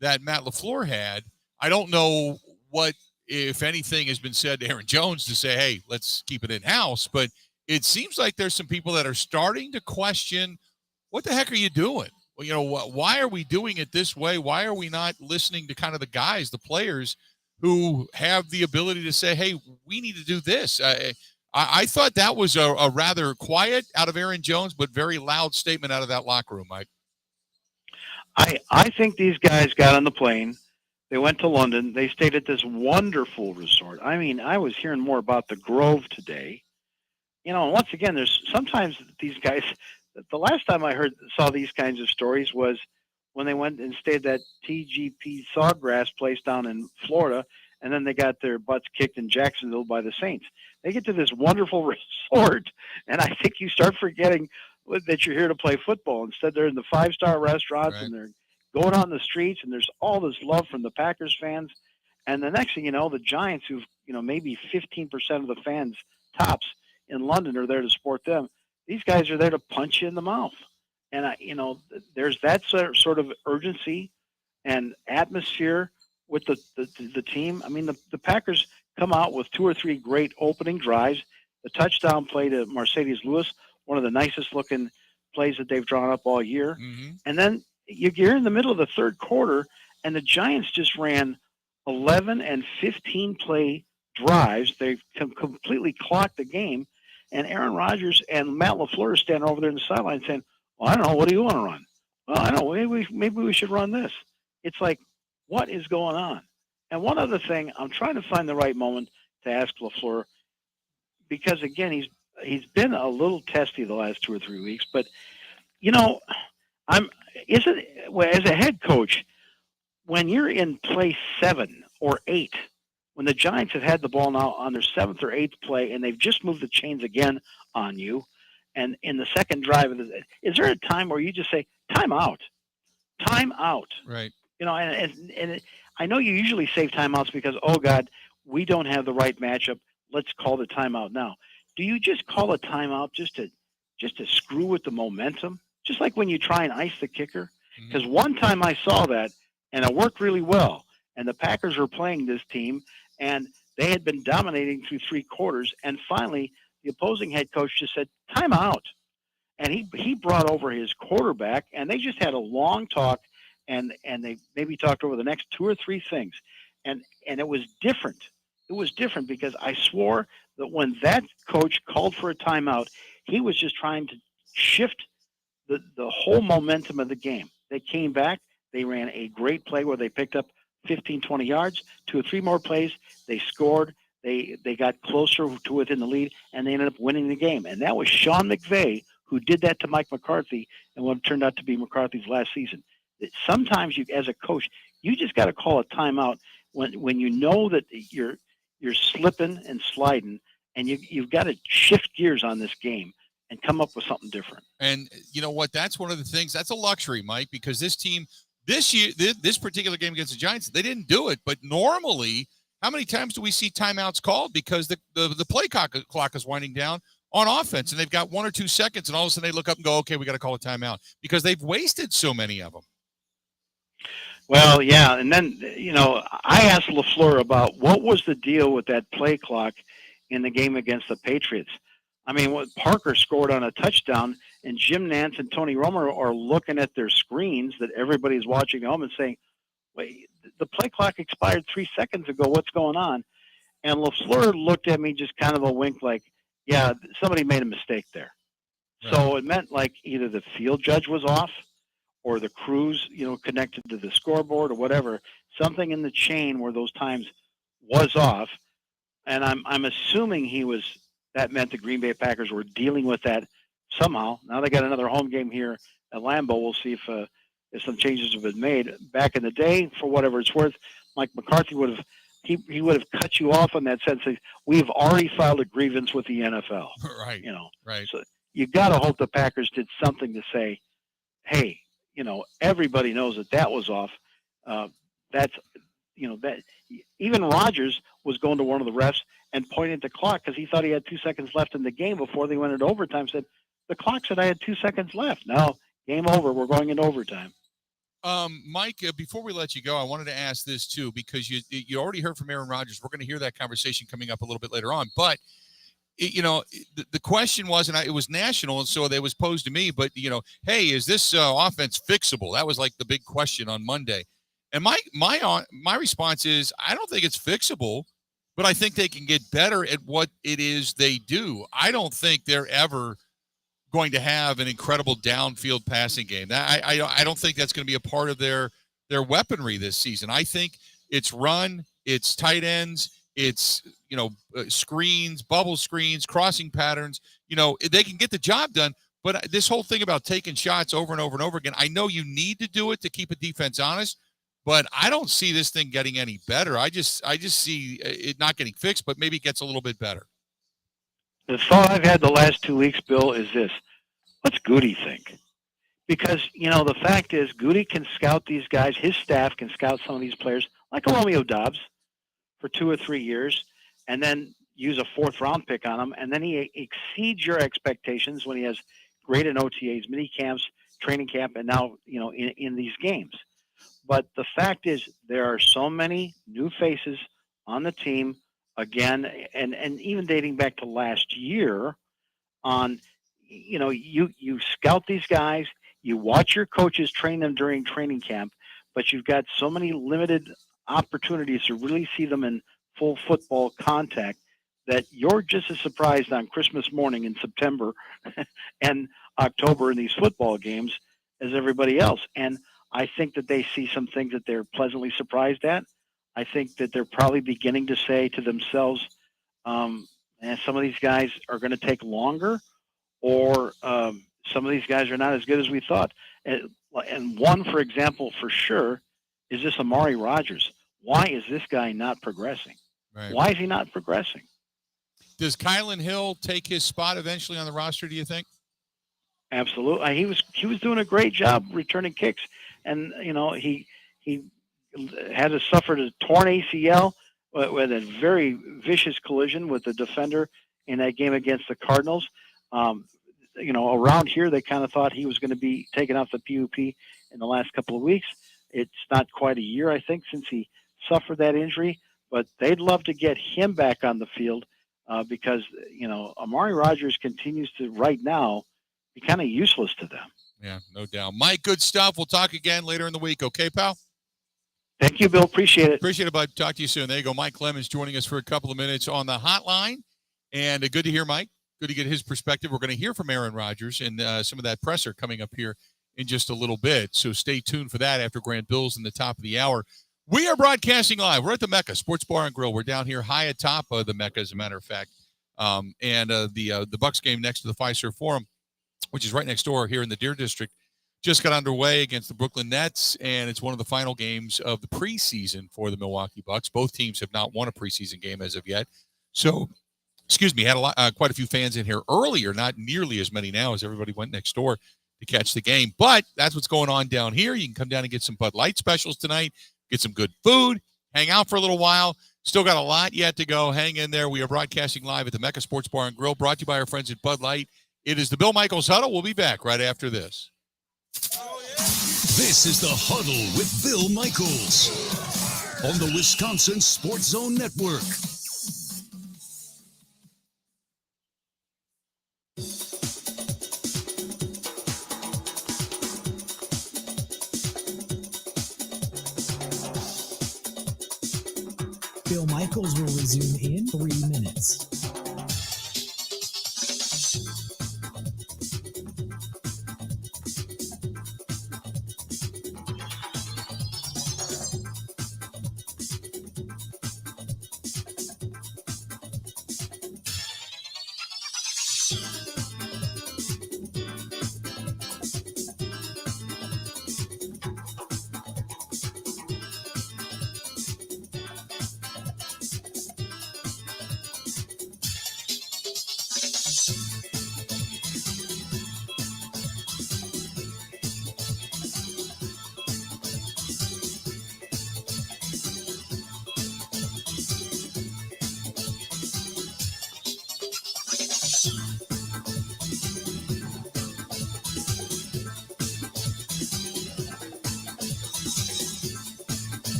that Matt LaFleur had. I don't know what, if anything, has been said to Aaron Jones to say, hey, let's keep it in-house. But it seems like there's some people that are starting to question, what the heck are you doing? Well, why are we doing it this way? Why are we not listening to kind of the guys, the players who have the ability to say, hey, we need to do this? I thought that was a rather quiet out of Aaron Jones, but very loud statement out of that locker room, Mike. I think these guys got on the plane. They went to London. They stayed at this wonderful resort. I mean, I was hearing more about the Grove today. Once again, there's sometimes these guys, the last time I saw these kinds of stories was when they went and stayed at that TGP Sawgrass place down in Florida, and then they got their butts kicked in Jacksonville by the Saints. They get to this wonderful resort, and I think you start forgetting that you're here to play football. Instead, they're in the 5-star restaurants, right, and they're going on the streets, and there's all this love from the Packers fans. And the next thing you know, the Giants, who've, maybe 15% of the fans tops in London are there to support them. These guys are there to punch you in the mouth. And, there's that sort of urgency and atmosphere with the team. I mean, the Packers come out with 2 or 3 great opening drives. The touchdown play to Mercedes Lewis, one of the nicest looking plays that they've drawn up all year. Mm-hmm. And then you're in the middle of the third quarter, and the Giants just ran 11 and 15 play drives. They completely clocked the game. And Aaron Rodgers and Matt LaFleur are standing over there in the sideline saying, well, I don't know. What do you want to run? Well, I don't know. Maybe we should run this. It's like, what is going on? And one other thing, I'm trying to find the right moment to ask LaFleur, because, again, he's been a little testy the last 2 or 3 weeks. But, as a head coach, when you're in play 7 or 8, when the Giants have had the ball now on their 7th or 8th play and they've just moved the chains again on you, and in the second drive, is there a time where you just say, time out? Time out. Right. And I know you usually save timeouts because, oh, God, we don't have the right matchup. Let's call the timeout now. Do you just call a timeout just to screw with the momentum? Just like when you try and ice the kicker? Because one time I saw that, and it worked really well. And the Packers were playing this team, and they had been dominating through 3 quarters. And finally, the opposing head coach just said, time out. And he brought over his quarterback, and they just had a long talk, and they maybe talked over the next 2 or 3 things. And it was different. It was different because I swore that when that coach called for a timeout, he was just trying to shift the whole momentum of the game. They came back. They ran a great play where they picked up 15, 20 yards, 2 or 3 more plays. They scored. They got closer to within the lead, and they ended up winning the game. And that was Sean McVay who did that to Mike McCarthy and what turned out to be McCarthy's last season. Sometimes you, as a coach, you just got to call a timeout when you know that you're slipping and sliding, and you've got to shift gears on this game and come up with something different. And you know what? That's one of the things. That's a luxury, Mike, because this team this year, this particular game against the Giants, they didn't do it. But normally, how many times do we see timeouts called because the play clock is winding down on offense, and they've got 1 or 2 seconds, and all of a sudden they look up and go, okay, we got to call a timeout because they've wasted so many of them. Well, yeah, and then, I asked LaFleur about what was the deal with that play clock in the game against the Patriots. I mean, Parker scored on a touchdown, and Jim Nantz and Tony Romo are looking at their screens that everybody's watching at home and saying, wait, the play clock expired 3 seconds ago. What's going on? And LaFleur looked at me just kind of a wink like, yeah, somebody made a mistake there. Right. So it meant like either the field judge was off or the crews, connected to the scoreboard or whatever, something in the chain where those times was off. And I'm assuming that meant the Green Bay Packers were dealing with that somehow. Now they got another home game here at Lambeau. We'll see if some changes have been made. Back in the day, for whatever it's worth, Mike McCarthy would have cut you off on that sense. We've already filed a grievance with the NFL. Right. Right. So you got to hope the Packers did something to say, hey, everybody knows that was off. That even Rodgers was going to one of the refs and pointing at the clock because he thought he had 2 seconds left in the game before they went into overtime. Said the clock said I had 2 seconds left. No, game over. We're going into overtime. Mike, before we let you go, I wanted to ask this too because you already heard from Aaron Rodgers. We're going to hear that conversation coming up a little bit later on, but. The question was, and it was national, and so it was posed to me, but, hey, is this offense fixable? That was like the big question on Monday. And my response is, I don't think it's fixable, but I think they can get better at what it is they do. I don't think they're ever going to have an incredible downfield passing game. I don't think that's going to be a part of their weaponry this season. I think it's run, it's tight ends, it's, screens, bubble screens, crossing patterns, they can get the job done. But this whole thing about taking shots over and over and over again, I know you need to do it to keep a defense honest, but I don't see this thing getting any better. I just see it not getting fixed, but maybe it gets a little bit better. The thought I've had the last 2 weeks, Bill, is this. What's Goody think? Because, the fact is Goody can scout these guys. His staff can scout some of these players like a Romeo Dobbs. for 2 or 3 years and then use a 4th-round pick on him, and then he exceeds your expectations when he has great in OTAs, mini camps, training camp, and now, in these games. But the fact is there are so many new faces on the team again, and even dating back to last year on, you scout these guys, you watch your coaches train them during training camp, but you've got so many limited opportunities to really see them in full football contact that you're just as surprised on Christmas morning in September and October in these football games as everybody else. And I think that they see some things that they're pleasantly surprised at. I think that they're probably beginning to say to themselves, and some of these guys are going to take longer, or some of these guys are not as good as we thought. And one, for example, for sure, is this Amari Rodgers. Why is this guy not progressing? Right. Why is he not progressing? Does Kylan Hill take his spot eventually on the roster, do you think? Absolutely. He was doing a great job returning kicks. And, he had to suffer a torn ACL with a very vicious collision with the defender in that game against the Cardinals. Around here, they kind of thought he was going to be taken off the PUP in the last couple of weeks. It's not quite a year, I think, since he suffered that injury, but they'd love to get him back on the field because, Amari Rodgers continues to, right now, be kind of useless to them. Yeah, no doubt. Mike, good stuff. We'll talk again later in the week. Okay, pal? Thank you, Bill. Appreciate it. Appreciate it, bud. Talk to you soon. There you go. Mike Clemens joining us for a couple of minutes on the hotline. And good to hear Mike. Good to get his perspective. We're going to hear from Aaron Rodgers and some of that presser coming up here in just a little bit. So stay tuned for that after Grant Bilse in the top of the hour. We are broadcasting live. We're at the MECCA Sports Bar and Grill. We're down here high atop of the MECCA, as a matter of fact. The Bucks game next to the Fiserv Forum, which is right next door here in the Deer District, just got underway against the Brooklyn Nets, and it's one of the final games of the preseason for the Milwaukee Bucks. Both teams have not won a preseason game as of yet. So, had quite a few fans in here earlier, not nearly as many now as everybody went next door to catch the game. But that's what's going on down here. You can come down and get some Bud Light specials tonight, get some good food, hang out for a little while. Still got a lot yet to go. Hang in there. We are broadcasting live at the MECCA Sports Bar and Grill, brought to you by our friends at Bud Light. It is the Bill Michaels Huddle. We'll be back right after this. This is the Huddle with Bill Michaels on the Wisconsin Sports Zone Network. Bill Michaels will resume in 3 minutes.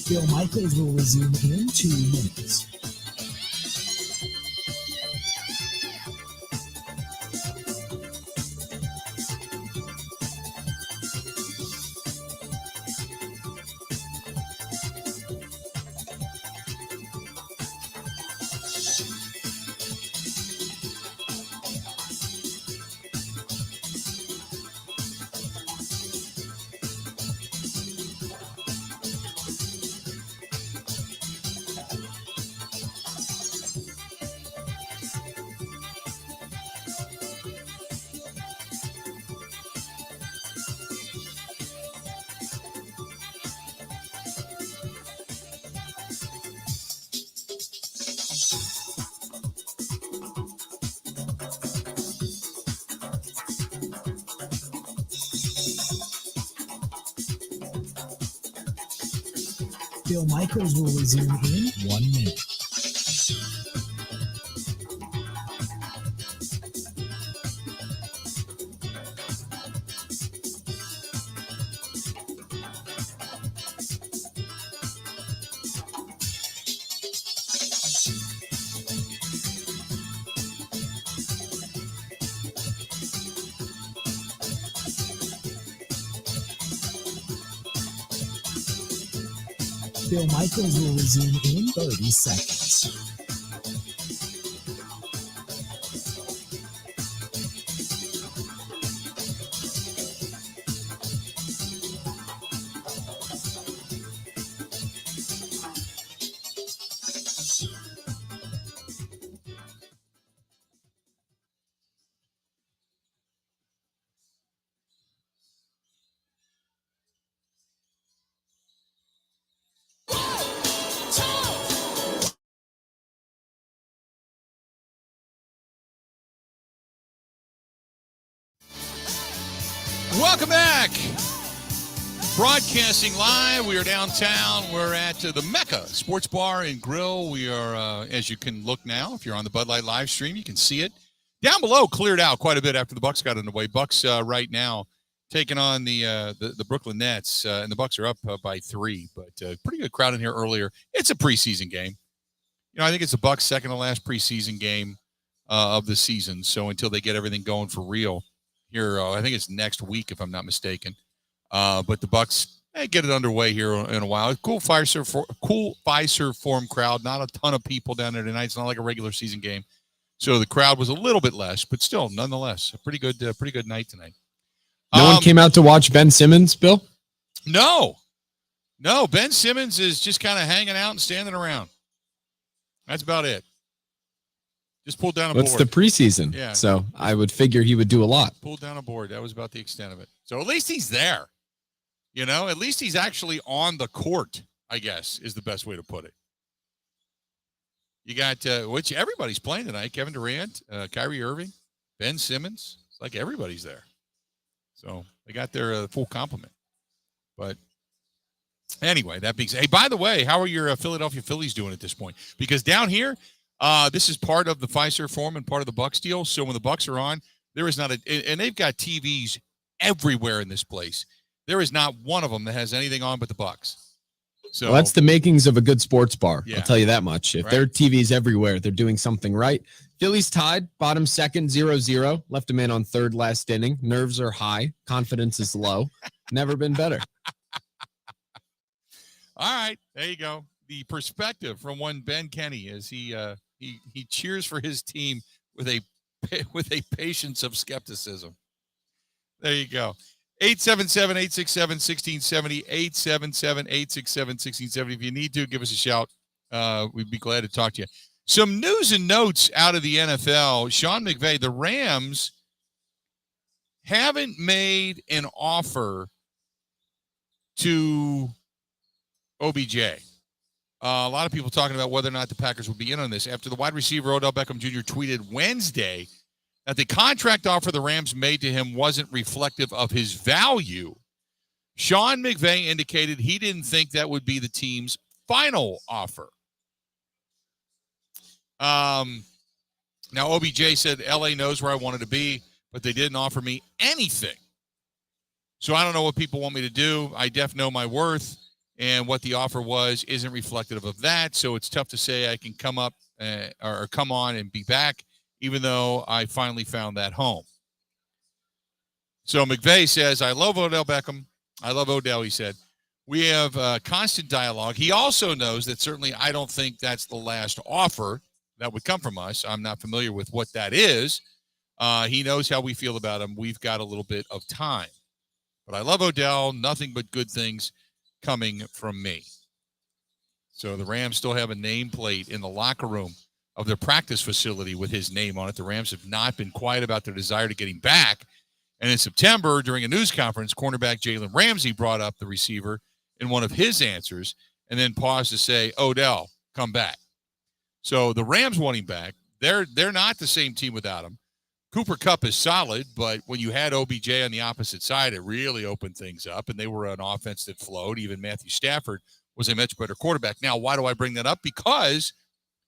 Bill Michaels will resume in 2 minutes. Bill Michaels will resume in 1 minute. Bill Michaels will resume in 30 seconds. Welcome back. Broadcasting live. We are downtown. We're at the MECCA Sports Bar and Grill. We are, as you can look now, if you're on the Bud Light live stream, you can see it. Down below cleared out quite a bit after the Bucks got underway. Bucks right now taking on the Brooklyn Nets, and the Bucks are up by 3. But pretty good crowd in here earlier. It's a preseason game. You know, I think it's the Bucks' second to last preseason game of the season. So until they get everything going for real here, I think it's next week if I'm not mistaken. But the Bucks get it underway here in a while. Cool Fiserv Forum crowd. Not a ton of people down there tonight. It's not like a regular season game, so the crowd was a little bit less, but still, nonetheless, a pretty good night tonight. No one came out to watch Ben Simmons, Bill? No. Ben Simmons is just kind of hanging out and standing around. That's about it. Just pulled down a board. It's the preseason, yeah. So I would figure he would do a lot. Pulled down a board. That was about the extent of it. So at least he's there. You know, at least he's actually on the court, I guess, is the best way to put it. You got, which everybody's playing tonight. Kevin Durant, Kyrie Irving, Ben Simmons. It's like everybody's there. So they got their full complement. But anyway, that being said, hey, by the way, how are your Philadelphia Phillies doing at this point? Because down here, this is part of the Fiserv Forum and part of the Bucks deal. So when the Bucks are on, there is not and they've got TVs everywhere in this place. There is not one of them that has anything on but the Bucks. So well, that's the makings of a good sports bar. Yeah. I'll tell you that much. If there are TVs everywhere, they're doing something right. Phillies tied, bottom second, 0-0. Left them in on third last inning. Nerves are high. Confidence is low. Never been better. All right, there you go. The perspective from one Ben Kenny as he cheers for his team with a patience of skepticism. There you go. 877-867-1670, 877-867-1670. If you need to, give us a shout. We'd be glad to talk to you. Some news and notes out of the NFL. Sean McVay, the Rams haven't made an offer to OBJ. A lot of people talking about whether or not the Packers will be in on this after the wide receiver Odell Beckham Jr. tweeted Wednesday that the contract offer the Rams made to him wasn't reflective of his value. Sean McVay indicated he didn't think that would be the team's final offer. Now, OBJ said, LA knows where I wanted to be, but they didn't offer me anything. So I don't know what people want me to do. I definitely know my worth, and what the offer was isn't reflective of that. So it's tough to say I can come up or come on and be back, even though I finally found that home. So McVay says, I love Odell Beckham. I love Odell, he said. We have constant dialogue. He also knows that certainly I don't think that's the last offer that would come from us. I'm not familiar with what that is. He knows how we feel about him. We've got a little bit of time. But I love Odell. Nothing but good things coming from me. So the Rams still have a nameplate in the locker room of their practice facility with his name on it. The Rams have not been quiet about their desire to get him back. And in September, during a news conference, cornerback Jalen Ramsey brought up the receiver in one of his answers and then paused to say, Odell, come back. So the Rams want him back. They're not the same team without him. Cooper Kupp is solid, but when you had OBJ on the opposite side, it really opened things up, and they were an offense that flowed. Even Matthew Stafford was a much better quarterback. Now, why do I bring that up? Because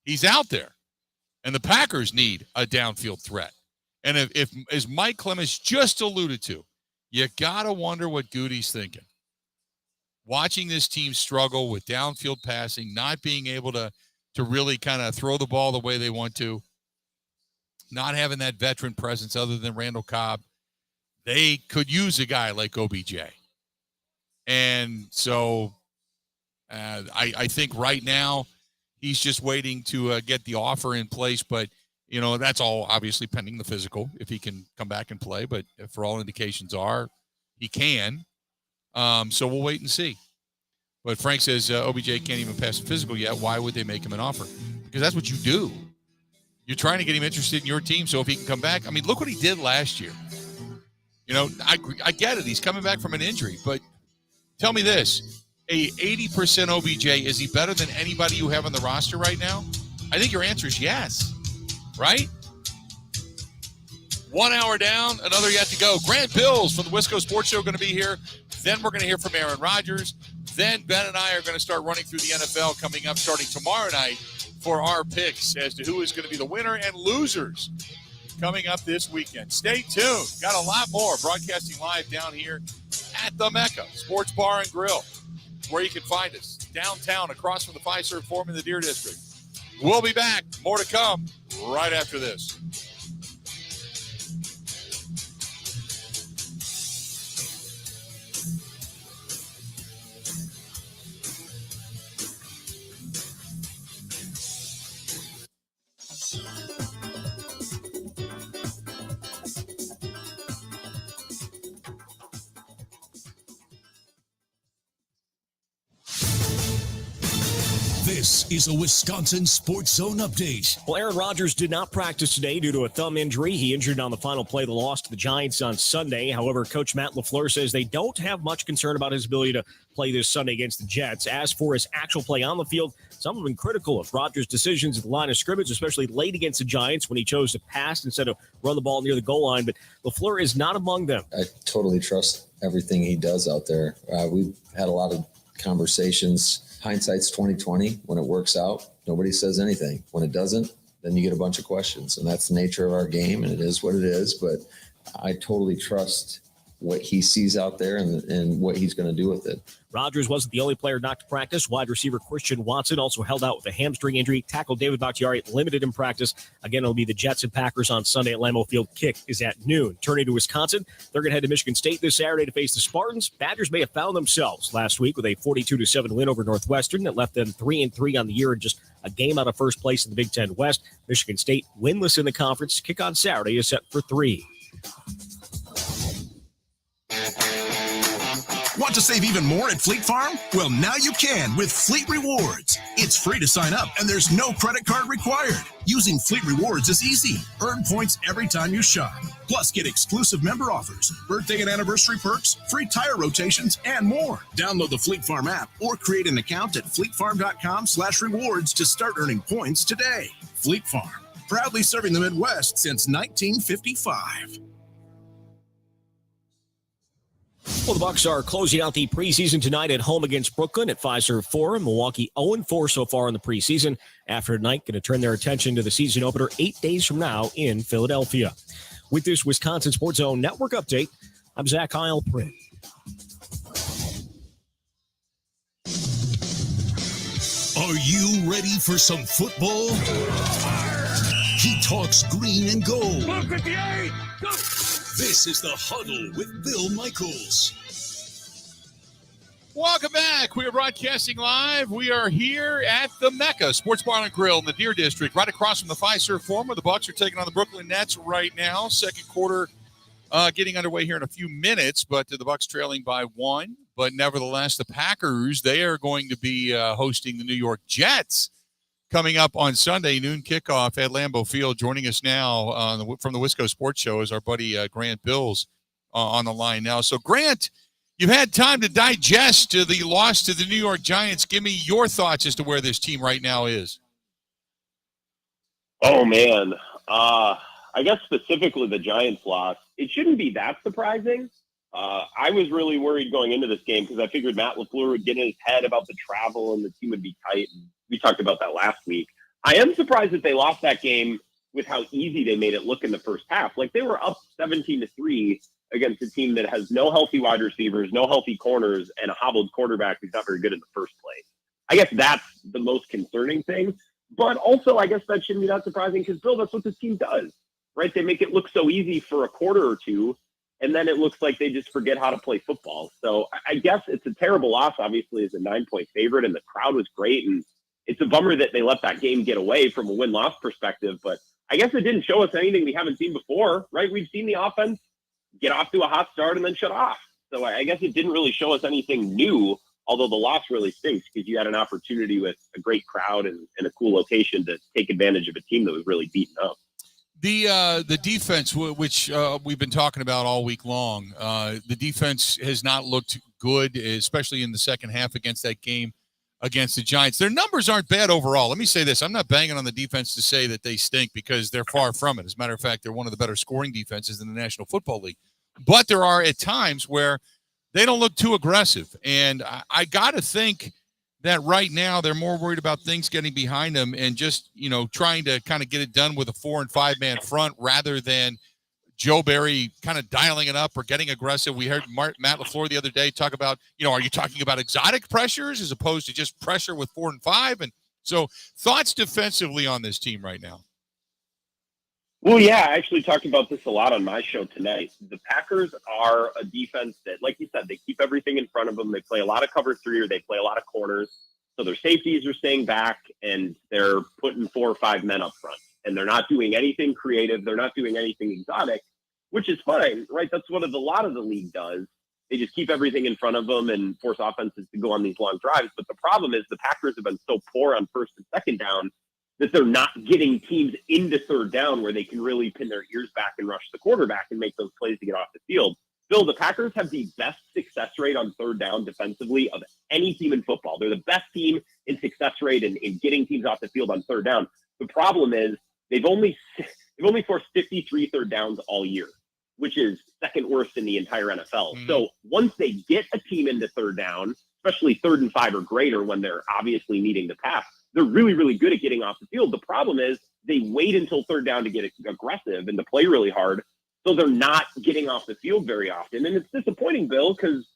he's out there, and the Packers need a downfield threat. And if as Mike Clemens just alluded to, you got to wonder what Goody's thinking. Watching this team struggle with downfield passing, not being able to really kind of throw the ball the way they want to, not having that veteran presence other than Randall Cobb, they could use a guy like OBJ. And so I think right now he's just waiting to get the offer in place. But, you know, that's all obviously pending the physical, if he can come back and play. But for all indications are, he can. So we'll wait and see. But Frank says OBJ can't even pass the physical yet. Why would they make him an offer? Because that's what you do. You're trying to get him interested in your team. So if he can come back, I mean, look what he did last year. You know, I get it. He's coming back from an injury. But tell me this. A 80% OBJ, is he better than anybody you have on the roster right now? I think your answer is yes. Right? 1 hour down, another yet to go. Grant Bilse from the Wisco Sports Show going to be here. Then we're going to hear from Aaron Rodgers. Then Ben and I are going to start running through the NFL coming up starting tomorrow night for our picks as to who is going to be the winner and losers coming up this weekend. Stay tuned. Got a lot more broadcasting live down here at the MECCA Sports Bar and Grill, where you can find us downtown across from the Fiserv Forum in the Deer District. We'll be back. More to come right after this. This is a Wisconsin Sports Zone update. Well, Aaron Rodgers did not practice today due to a thumb injury. He injured on the final play of the loss to the Giants on Sunday. However, Coach Matt LaFleur says they don't have much concern about his ability to play this Sunday against the Jets. As for his actual play on the field, some have been critical of Rodgers' decisions at the line of scrimmage, especially late against the Giants when he chose to pass instead of run the ball near the goal line. But LaFleur is not among them. I totally trust everything he does out there. We've had a lot of conversations. Hindsight's 20/20. When it works out, nobody says anything. When it doesn't, then you get a bunch of questions. And that's the nature of our game, and it is what it is. But I totally trust what he sees out there and what he's going to do with it. Rodgers wasn't the only player not to practice. Wide receiver Christian Watson also held out with a hamstring injury. Tackle David Bakhtiari limited in practice. Again, it'll be the Jets and Packers on Sunday at Lambeau Field. Kick is at noon. Turning to Wisconsin, they're going to head to Michigan State this Saturday to face the Spartans. Badgers may have found themselves last week with a 42-7 win over Northwestern that left them 3-3 on the year and just a game out of first place in the Big Ten West. Michigan State winless in the conference. Kick on Saturday is set for 3. Want to save even more at Fleet Farm? Well, now you can with Fleet Rewards. It's free to sign up, and there's no credit card required. Using Fleet Rewards is easy. Earn points every time you shop. Plus, get exclusive member offers, birthday and anniversary perks, free tire rotations, and more. Download the Fleet Farm app or create an account at fleetfarm.com/rewards to start earning points today. Fleet Farm, proudly serving the Midwest since 1955. Well, the Bucs are closing out the preseason tonight at home against Brooklyn at Fiserv Forum. Milwaukee 0-4 so far in the preseason. After tonight, going to turn their attention to the season opener 8 days from now in Philadelphia. With this Wisconsin Sports Zone Network update, I'm Zach Heilprin. Are you ready for some football? He talks green and gold. Look at the 8! Go! This is the Huddle with Bill Michaels. Welcome back. We are broadcasting live. We are here at the MECCA Sports Bar and Grill in the Deer District, right across from the Fiserv Forum, where the Bucs are taking on the Brooklyn Nets right now. Second quarter getting underway here in a few minutes, but the Bucs trailing by 1. But nevertheless, the Packers, they are going to be hosting the New York Jets coming up on Sunday, noon kickoff at Lambeau Field. Joining us now from the Wisco Sports Show is our buddy Grant Bilse on the line now. So, Grant, you've had time to digest the loss to the New York Giants. Give me your thoughts as to where this team right now is. Oh, man. I guess specifically the Giants loss, it shouldn't be that surprising. I was really worried going into this game because I figured Matt LaFleur would get in his head about the travel and the team would be tight. And we talked about that last week. I am surprised that they lost that game with how easy they made it look in the first half. Like, they were up 17-3 against a team that has no healthy wide receivers, no healthy corners, and a hobbled quarterback who's not very good in the first place. I guess that's the most concerning thing. But also, I guess that shouldn't be that surprising because, Bill, that's what this team does, right? They make it look so easy for a quarter or two, and then it looks like they just forget how to play football. So I guess it's a terrible loss, obviously, as a 9-point favorite, and the crowd was great. And it's a bummer that they let that game get away from a win-loss perspective. But I guess it didn't show us anything we haven't seen before, right? We've seen the offense get off to a hot start and then shut off. So I guess it didn't really show us anything new, although the loss really stinks because you had an opportunity with a great crowd and a cool location to take advantage of a team that was really beaten up. The defense, which we've been talking about all week long, the defense has not looked good, especially in the second half against that game against the Giants. Their numbers aren't bad overall. Let me say this. I'm not banging on the defense to say that they stink because they're far from it. As a matter of fact, they're one of the better scoring defenses in the National Football League. But there are at times where they don't look too aggressive. And I got to think that right now they're more worried about things getting behind them and just, trying to kind of get it done with a 4- and 5-man front rather than Joe Barry kind of dialing it up or getting aggressive. We heard Matt LaFleur the other day talk about, are you talking about exotic pressures as opposed to just pressure with 4 and 5? And so thoughts defensively on this team right now. Well, yeah, I actually talked about this a lot on my show tonight. The Packers are a defense that, like you said, they keep everything in front of them. They play a lot of cover 3 or they play a lot of corners. So their safeties are staying back and they're putting 4 or 5 men up front. And they're not doing anything creative. They're not doing anything exotic, which is fine, right? That's what a lot of the league does. They just keep everything in front of them and force offenses to go on these long drives. But the problem is the Packers have been so poor on first and second down that they're not getting teams into third down where they can really pin their ears back and rush the quarterback and make those plays to get off the field. Bill, the Packers have the best success rate on third down defensively of any team in football. They're the best team in success rate in getting teams off the field on third down. The problem is they've only forced 53 third downs all year, which is second worst in the entire NFL. Mm-hmm. So once they get a team into third down, especially 3rd and 5 or greater when they're obviously needing to pass, they're really, really good at getting off the field. The problem is they wait until third down to get aggressive and to play really hard. So they're not getting off the field very often. And it's disappointing, Bill, because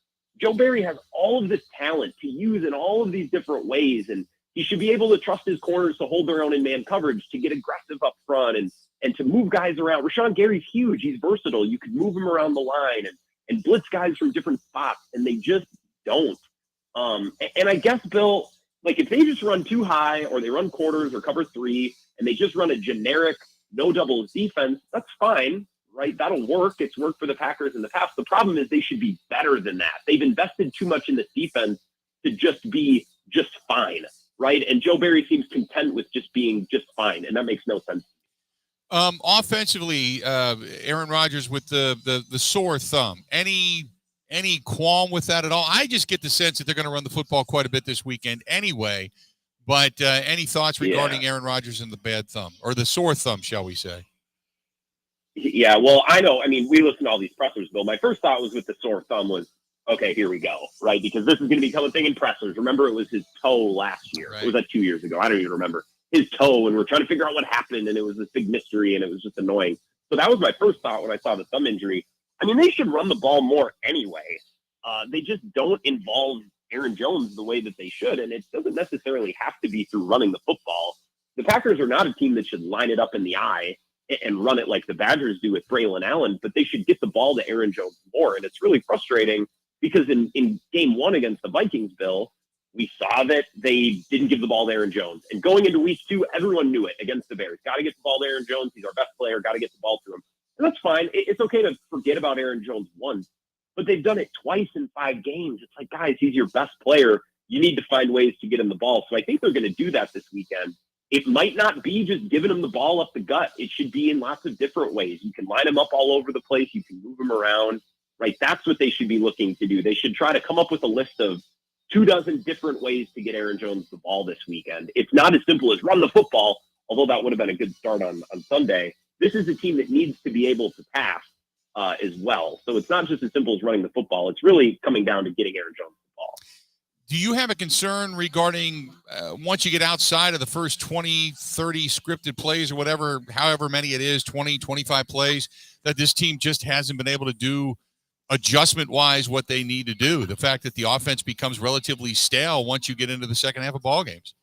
Joe Barry has all of this talent to use in all of these different ways. And he should be able to trust his corners to hold their own in man coverage, to get aggressive up front and to move guys around. Rashawn Gary's huge. He's versatile. You can move him around the line and blitz guys from different spots. And they just don't. And I guess, Bill, like if they just run too high or they run quarters or cover 3 and they just run a generic no doubles defense, that's fine, right? That'll work. It's worked for the Packers in the past. The problem is they should be better than that. They've invested too much in this defense to just be just fine, right? And Joe Barry seems content with just being just fine, and that makes no sense. Offensively, Aaron Rodgers with the sore thumb. Any qualm with that at all? I just get the sense that they're going to run the football quite a bit this weekend anyway. But any thoughts regarding Aaron Rodgers and the bad thumb, or the sore thumb, shall we say? Yeah, well, I know. I mean, we listen to all these pressers, Bill. My first thought was with the sore thumb was, okay, here we go, right? Because this is going to become a thing in pressers. Remember, it was his toe last year. Right. Or was that 2 years ago? I don't even remember. His toe, and we're trying to figure out what happened, and it was this big mystery, and it was just annoying. So that was my first thought when I saw the thumb injury. I mean, they should run the ball more anyway. They just don't involve Aaron Jones the way that they should, and it doesn't necessarily have to be through running the football. The Packers are not a team that should line it up in the eye and run it like the Badgers do with Braylon Allen, but they should get the ball to Aaron Jones more. And it's really frustrating because in game 1 against the Vikings, Bill, we saw that they didn't give the ball to Aaron Jones. And going into week 2, everyone knew it against the Bears. Got to get the ball to Aaron Jones. He's our best player. Got to get the ball to him. And that's fine. It's okay to forget about Aaron Jones once, but they've done it twice in 5 games. It's like, guys, he's your best player. You need to find ways to get him the ball. So I think they're going to do that this weekend. It might not be just giving him the ball up the gut. It should be in lots of different ways. You can line him up all over the place. You can move him around, right? That's what they should be looking to do. They should try to come up with a list of 24 different ways to get Aaron Jones the ball this weekend. It's not as simple as run the football, although that would have been a good start on Sunday. This is a team that needs to be able to pass. as well. So it's not just as simple as running the football. It's really coming down to getting Aaron Jones the ball. Do you have a concern regarding once you get outside of the first 20, 30 scripted plays or whatever, however many it is, 20, 25 plays, that this team just hasn't been able to do adjustment-wise what they need to do? The fact that the offense becomes relatively stale once you get into the second half of ball games.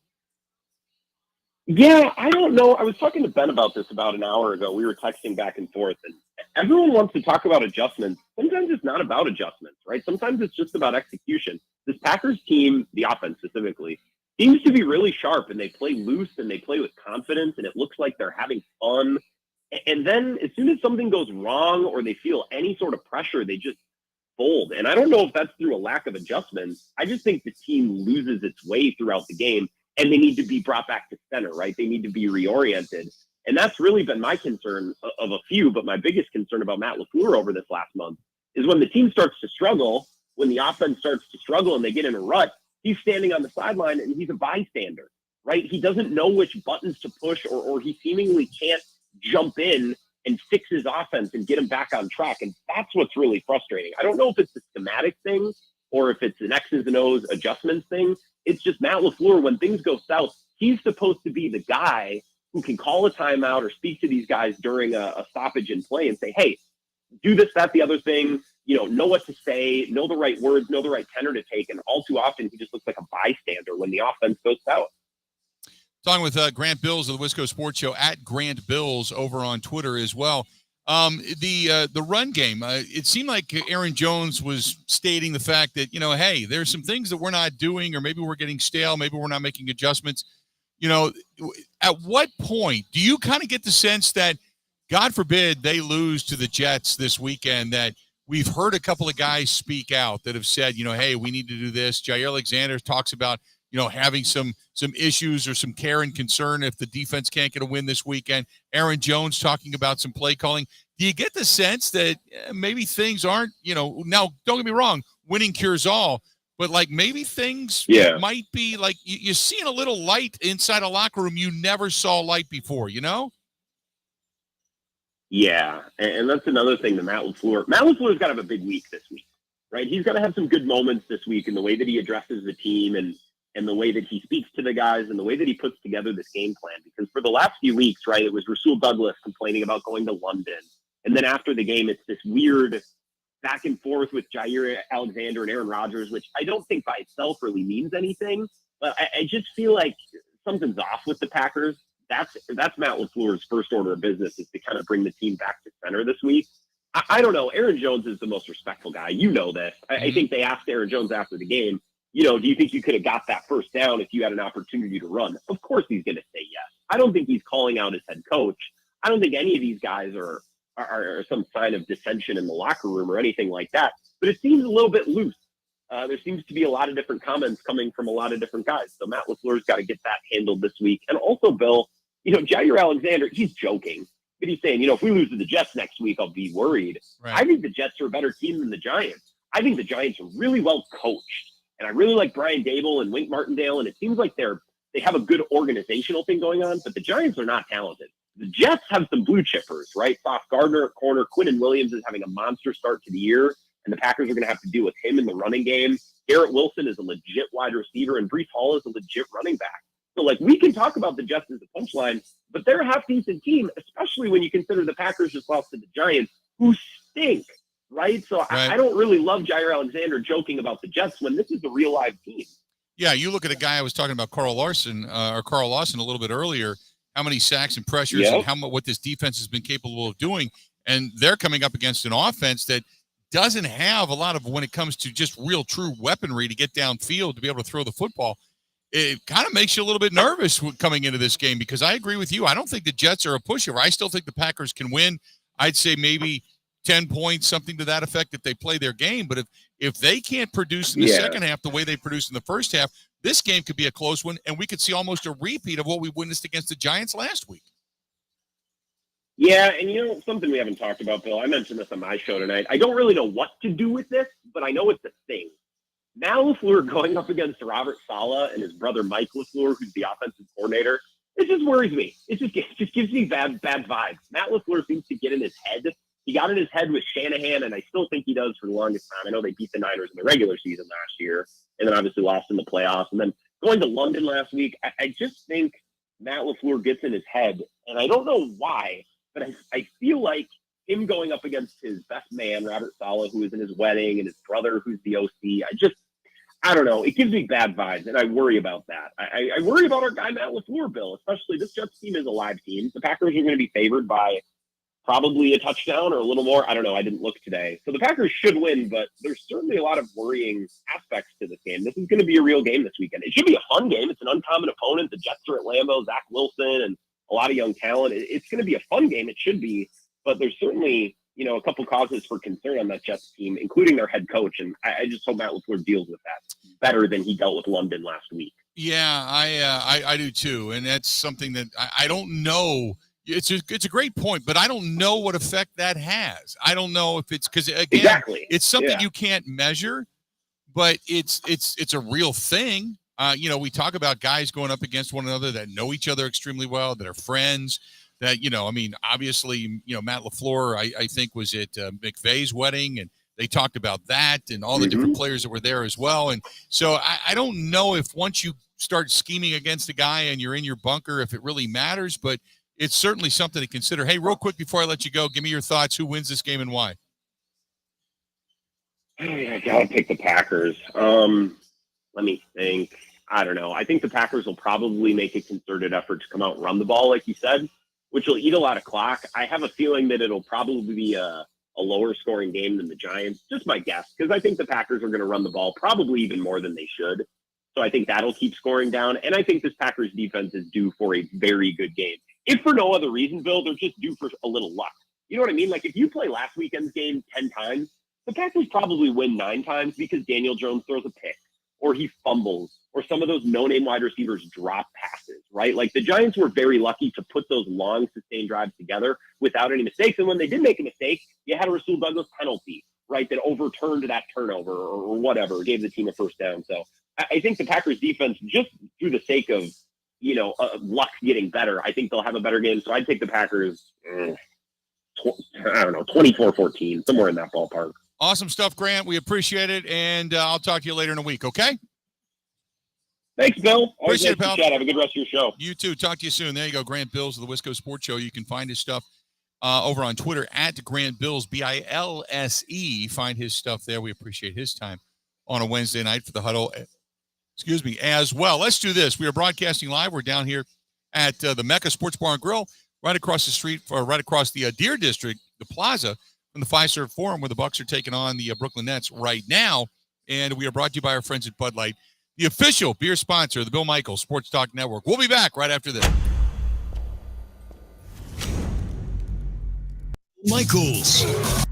Yeah, I don't know. I was talking to Ben about this about an hour ago. We were texting back and forth, and everyone wants to talk about adjustments. Sometimes it's not about adjustments, right? Sometimes it's just about execution. This Packers team, the offense specifically, seems to be really sharp, and they play loose, and they play with confidence, and it looks like they're having fun. And then as soon as something goes wrong or they feel any sort of pressure, they just fold. And I don't know if that's through a lack of adjustments. I just think the team loses its way throughout the game, and they need to be brought back to center, right? They need to be reoriented. And that's really been my concern of a few, but my biggest concern about Matt LaFleur over this last month is when the team starts to struggle, when the offense starts to struggle and they get in a rut, he's standing on the sideline and he's a bystander, right? He doesn't know which buttons to push, or he seemingly can't jump in and fix his offense and get him back on track. And that's what's really frustrating. I don't know if it's a schematic thing or if it's an X's and O's adjustments thing. It's just Matt LaFleur, when things go south, he's supposed to be the guy who can call a timeout or speak to these guys during a stoppage in play and say, hey, do this, that, the other thing, know what to say, know the right words, know the right tenor to take. And all too often, he just looks like a bystander when the offense goes south. Talking with Grant Bilse of the Wisco Sports Show, at Grant Bilse over on Twitter as well. The run game, it seemed like Aaron Jones was stating the fact that, hey, there's some things that we're not doing, or maybe we're getting stale, maybe we're not making adjustments. At what point do you kind of get the sense that, God forbid, they lose to the Jets this weekend, that we've heard a couple of guys speak out that have said, hey, we need to do this. Jair Alexander talks about, having some issues or some care and concern if the defense can't get a win this weekend. Aaron Jones talking about some play calling. Do you get the sense that maybe things aren't, now don't get me wrong, winning cures all, but like maybe things might be like you're seeing a little light inside a locker room you never saw light before, Yeah, and that's another thing that Matt LaFleur's got to have a big week this week, right? He's got to have some good moments this week in the way that he addresses the team and the way that he speaks to the guys and the way that he puts together this game plan. Because for the last few weeks, right, it was Rasul Douglas complaining about going to London. And then after the game, it's this weird back and forth with Jair Alexander and Aaron Rodgers, which I don't think by itself really means anything. But I just feel like something's off with the Packers. That's Matt LaFleur's first order of business, is to kind of bring the team back to center this week. I don't know. Aaron Jones is the most respectful guy. You know this. I think they asked Aaron Jones after the game, do you think you could have got that first down if you had an opportunity to run? Of course he's going to say yes. I don't think he's calling out his head coach. I don't think any of these guys are some sign of dissension in the locker room or anything like that. But it seems a little bit loose. There seems to be a lot of different comments coming from a lot of different guys. So Matt LaFleur's got to get that handled this week. And also, Bill, Jair Alexander, he's joking. But he's saying, if we lose to the Jets next week, I'll be worried. Right. I think the Jets are a better team than the Giants. I think the Giants are really well coached. And I really like Brian Dable and Wink Martindale. And it seems like they have a good organizational thing going on. But the Giants are not talented. The Jets have some blue chippers, right? Sauce Gardner at corner. Quinnen Williams is having a monster start to the year. And the Packers are going to have to deal with him in the running game. Garrett Wilson is a legit wide receiver. And Breece Hall is a legit running back. So, we can talk about the Jets as a punchline, but they're a half-decent team, especially when you consider the Packers just lost to the Giants, who stink, right? So I don't really love Jair Alexander joking about the Jets when this is a real live team. Yeah, you look at a guy I was talking about, Carl Lawson a little bit earlier, how many sacks and pressures and what this defense has been capable of doing, and they're coming up against an offense that doesn't have a lot of, when it comes to just real true weaponry to get downfield to be able to throw the football. It kind of makes you a little bit nervous coming into this game, because I agree with you. I don't think the Jets are a pushover. I still think the Packers can win. I'd say maybe 10 points, something to that effect, if they play their game. But if they can't produce in the second half the way they produced in the first half, this game could be a close one, and we could see almost a repeat of what we witnessed against the Giants last week. Yeah, and something we haven't talked about, Bill, I mentioned this on my show tonight. I don't really know what to do with this, but I know it's a thing. Matt LaFleur going up against Robert Saleh and his brother Mike LaFleur, who's the offensive coordinator, it just worries me. It just gives me bad vibes. Matt LaFleur seems to get in his head. he got in his head with Shanahan, and I still think he does for the longest time. I know they beat the Niners in the regular season last year, and then obviously lost in the playoffs. And then going to London last week, I just think Matt LaFleur gets in his head, and I don't know why, but I feel like him going up against his best man, Robert Saleh, who is in his wedding, and his brother, who's the OC, I don't know. It gives me bad vibes, and I worry about that. I worry about our guy, Matt LaFleur, Bill, especially this Jets team is a live team. The Packers are going to be favored by probably a touchdown or a little more. I don't know. I didn't look today. So the Packers should win, but there's certainly a lot of worrying aspects to this game. This is going to be a real game this weekend. It should be a fun game. It's an uncommon opponent. The Jets are at Lambeau, Zach Wilson, and a lot of young talent. It's going to be a fun game. It should be, but there's certainly, a couple causes for concern on that Jets team, including their head coach. And I just hope Matt LaFleur deals with that better than he dealt with London last week. Yeah, I do too. And that's something that I don't know. It's a great point, but I don't know what effect that has. I don't know if it's because, again, exactly. It's something you can't measure, but it's a real thing. We talk about guys going up against one another that know each other extremely well, that are friends, that, obviously, Matt LaFleur, I think, was at McVay's wedding, and they talked about that and all the different players that were there as well. And so I don't know if once you start scheming against a guy and you're in your bunker, if it really matters, but it's certainly something to consider. Hey, real quick before I let you go, give me your thoughts. Who wins this game and why? I got to pick the Packers. Let me think. I don't know. I think the Packers will probably make a concerted effort to come out and run the ball, like you said, which will eat a lot of clock. I have a feeling that it'll probably be a lower scoring game than the Giants, just my guess, because I think the Packers are going to run the ball probably even more than they should. So I think that'll keep scoring down. And I think this Packers defense is due for a very good game. If for no other reason, Bill, they're just due for a little luck. You know what I mean? Like if you play last weekend's game 10 times, the Packers probably win 9 times because Daniel Jones throws a pick or he fumbles or some of those no-name wide receivers drop passes, right? Like the Giants were very lucky to put those long sustained drives together without any mistakes. And when they did make a mistake, you had a Rasul Douglas penalty, right, that overturned that turnover or whatever, gave the team a first down. So I think the Packers defense, just through the sake of, luck getting better, I think they'll have a better game. So I'd take the Packers, 24-14, somewhere in that ballpark. Awesome stuff, Grant. We appreciate it, and I'll talk to you later in a week, okay? Thanks, Bill. Always Appreciate nice it, to pal. chat. Have a good rest of your show. You too. Talk to you soon. There you go, Grant Bilse of the Wisco Sports Show. You can find his stuff over on Twitter at Grant Bilse, Bilse. Find his stuff there. We appreciate his time on a Wednesday night for the Huddle, as well. Let's do this. We are broadcasting live. We're down here at the MECCA Sports Bar and Grill, right across the street, or right across the Deer District, the plaza, from the Fiserv Forum, where the Bucks are taking on the Brooklyn Nets right now. And we are brought to you by our friends at Bud Light, the official beer sponsor of the Bill Michaels Sports Talk Network. We'll be back right after this. Michaels.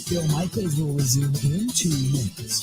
Bill Michaels will resume in 2 minutes.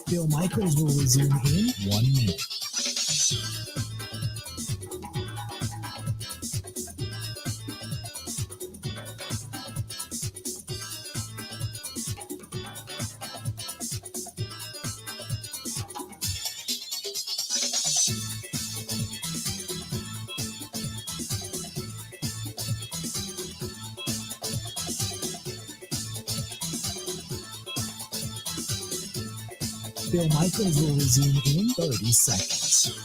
Bill Michaels will resume in 1 minute. Bill Michaels will resume in 30 seconds.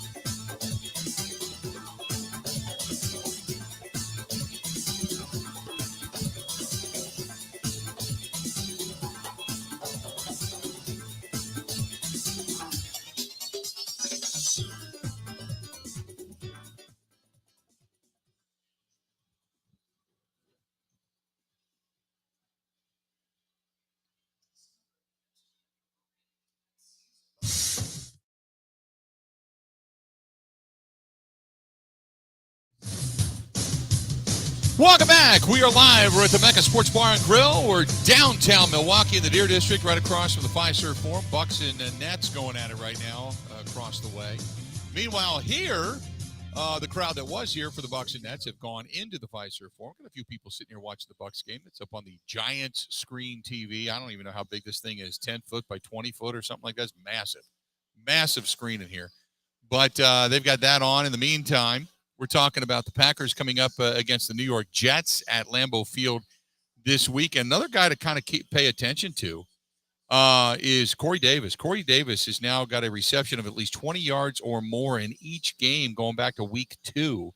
Welcome back. We are live. We're at the MECCA Sports Bar and Grill. We're downtown Milwaukee in the Deer District, right across from the Fiserv Forum. Bucks and Nets going at it right now across the way. Meanwhile, here, the crowd that was here for the Bucks and Nets have gone into the Fiserv Forum. Got a few people sitting here watching the Bucks game. It's up on the giant screen TV. I don't even know how big this thing is, 10 foot by 20 foot or something like that. It's massive. Massive screen in here. But they've got that on. In the meantime, we're talking about the Packers coming up against the New York Jets at Lambeau Field this week. Another guy to kind of pay attention to is Corey Davis. Corey Davis has now got a reception of at least 20 yards or more in each game going back to week 2,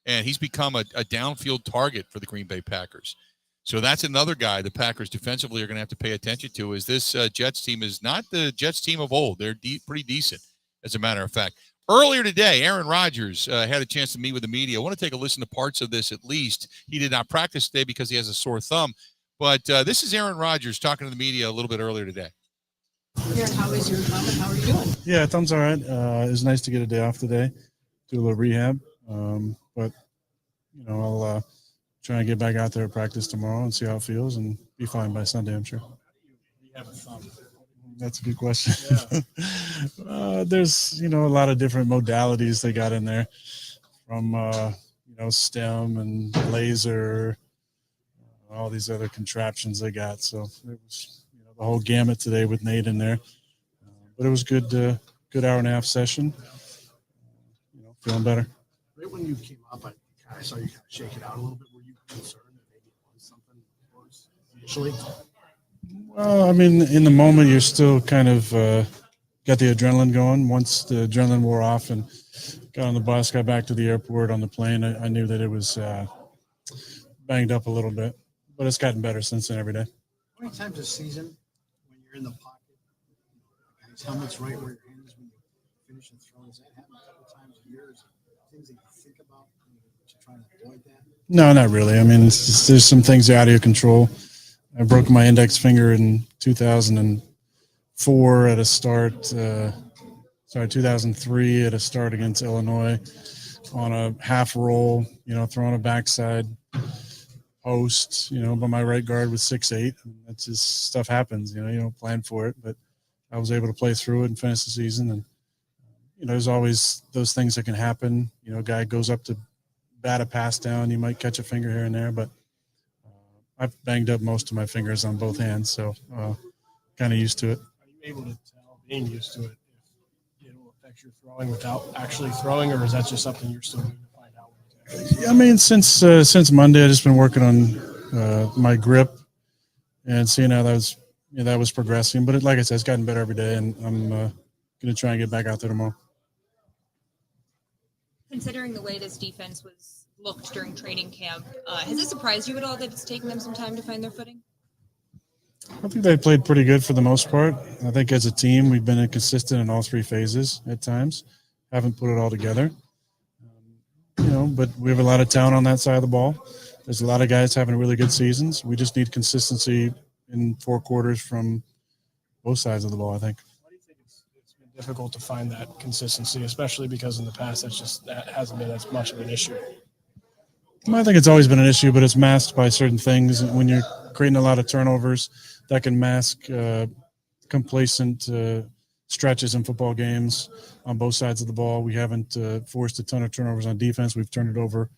and he's become a downfield target for the Green Bay Packers. So that's another guy the Packers defensively are going to have to pay attention to, is this Jets team is not the Jets team of old. They're pretty decent, as a matter of fact. Earlier today, Aaron Rodgers had a chance to meet with the media. I want to take a listen to parts of this at least. He did not practice today because he has a sore thumb. But this is Aaron Rodgers talking to the media a little bit earlier today. Aaron, how is your thumb and how are you doing? Yeah, thumb's all right. It was nice to get a day off today, do a little rehab. But, I'll try and get back out there at practice tomorrow and see how it feels and be fine by Sunday, I'm sure. You have a thumb. That's a good question. Yeah. There's, a lot of different modalities they got in there from, stem and laser, all these other contraptions they got. So it was, the whole gamut today with Nate in there. But it was good hour and a half session. Feeling better. Right when you came up, I saw you kind of shake it out a little bit. Were you concerned that maybe it was something worse initially? Well, I mean, in the moment, you're still kind of got the adrenaline going. Once the adrenaline wore off and got on the bus, got back to the airport on the plane, I knew that it was banged up a little bit. But it's gotten better since then every day. How many times this season, when you're in the pocket, his helmet's right where your hand is when you finish and throw? Does that happen a couple times a year? Is there things that you think about to try to avoid that? No, not really. I mean, there's some things that are out of your control. I broke my index finger in 2004 at a start. 2003 at a start against Illinois on a half roll, throwing a backside post, but my right guard was 6'8". That's just stuff happens, you don't plan for it, but I was able to play through it and finish the season. And, there's always those things that can happen. A guy goes up to bat a pass down, you might catch a finger here and there, but I've banged up most of my fingers on both hands, so kind of used to it. Are you able to tell, being used to it, if it will affect your throwing without actually throwing, or is that just something you're still going to find out? I mean, since Monday, I've just been working on my grip and seeing how that was progressing. But like I said, it's gotten better every day, and I'm going to try and get back out there tomorrow. Considering the way this defense was looked during training camp, has it surprised you at all that it's taken them some time to find their footing? I think they played pretty good for the most part. I think as a team, we've been inconsistent in all three phases at times. Haven't put it all together. But we have a lot of talent on that side of the ball. There's a lot of guys having really good seasons. We just need consistency in 4 quarters from both sides of the ball, I think. Why do you think it's been difficult to find that consistency, especially because in the past that hasn't been as much of an issue? I think it's always been an issue, but it's masked by certain things. When you're creating a lot of turnovers, that can mask complacent stretches in football games on both sides of the ball. We haven't forced a ton of turnovers on defense. We've turned it over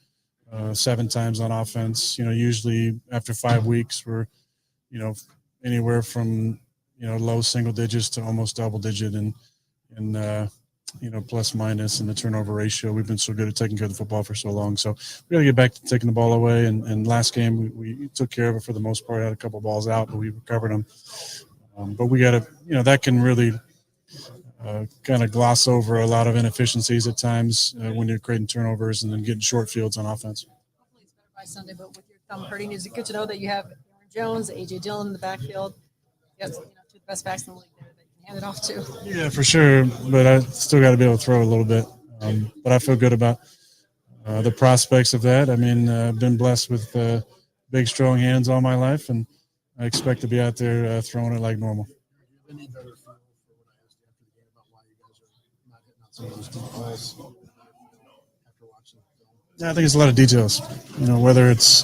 7 times on offense. Usually after 5 weeks, we're, anywhere from, low single digits to almost double digit and plus minus in the turnover ratio. We've been so good at taking care of the football for so long. So we got to get back to taking the ball away. And last game, we took care of it for the most part. Had a couple balls out, but we recovered them. But we got to, that can really kind of gloss over a lot of inefficiencies at times when you're creating turnovers and then getting short fields on offense. Hopefully it's better by Sunday, but with your thumb hurting, is it good to know that you have Aaron Jones, A.J. Dillon in the backfield? You have two of the best backs in the league there that you can hand it off to. Yeah, for sure. But I still got to be able to throw a little bit. But I feel good about the prospects of that. I mean, I've been blessed with big, strong hands all my life, and I expect to be out there throwing it like normal. Yeah, I think it's a lot of details. Whether it's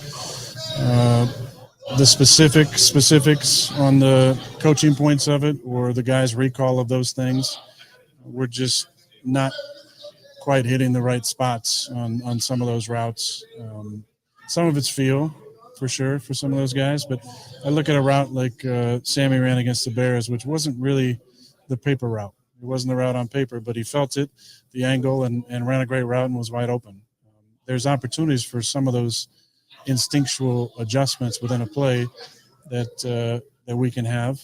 the specifics on the coaching points of it or the guy's recall of those things. We're just not quite hitting the right spots on some of those routes. Some of it's feel, for sure, for some of those guys. But I look at a route like Sammy ran against the Bears, which wasn't really the paper route. It wasn't the route on paper, but he felt it, the angle, and ran a great route and was wide open. There's opportunities for some of those instinctual adjustments within a play that we can have.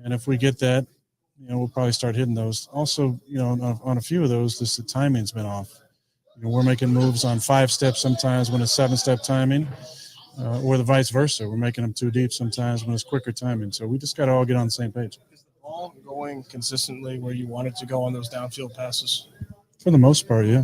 And if we get that, we'll probably start hitting those. Also, on a few of those, the timing's been off. We're making moves on 5 steps sometimes when it's 7-step timing, or the vice versa. We're making them too deep sometimes when it's quicker timing. So we just got to all get on the same page. Is the ball going consistently where you want it to go on those downfield passes? For the most part, yeah.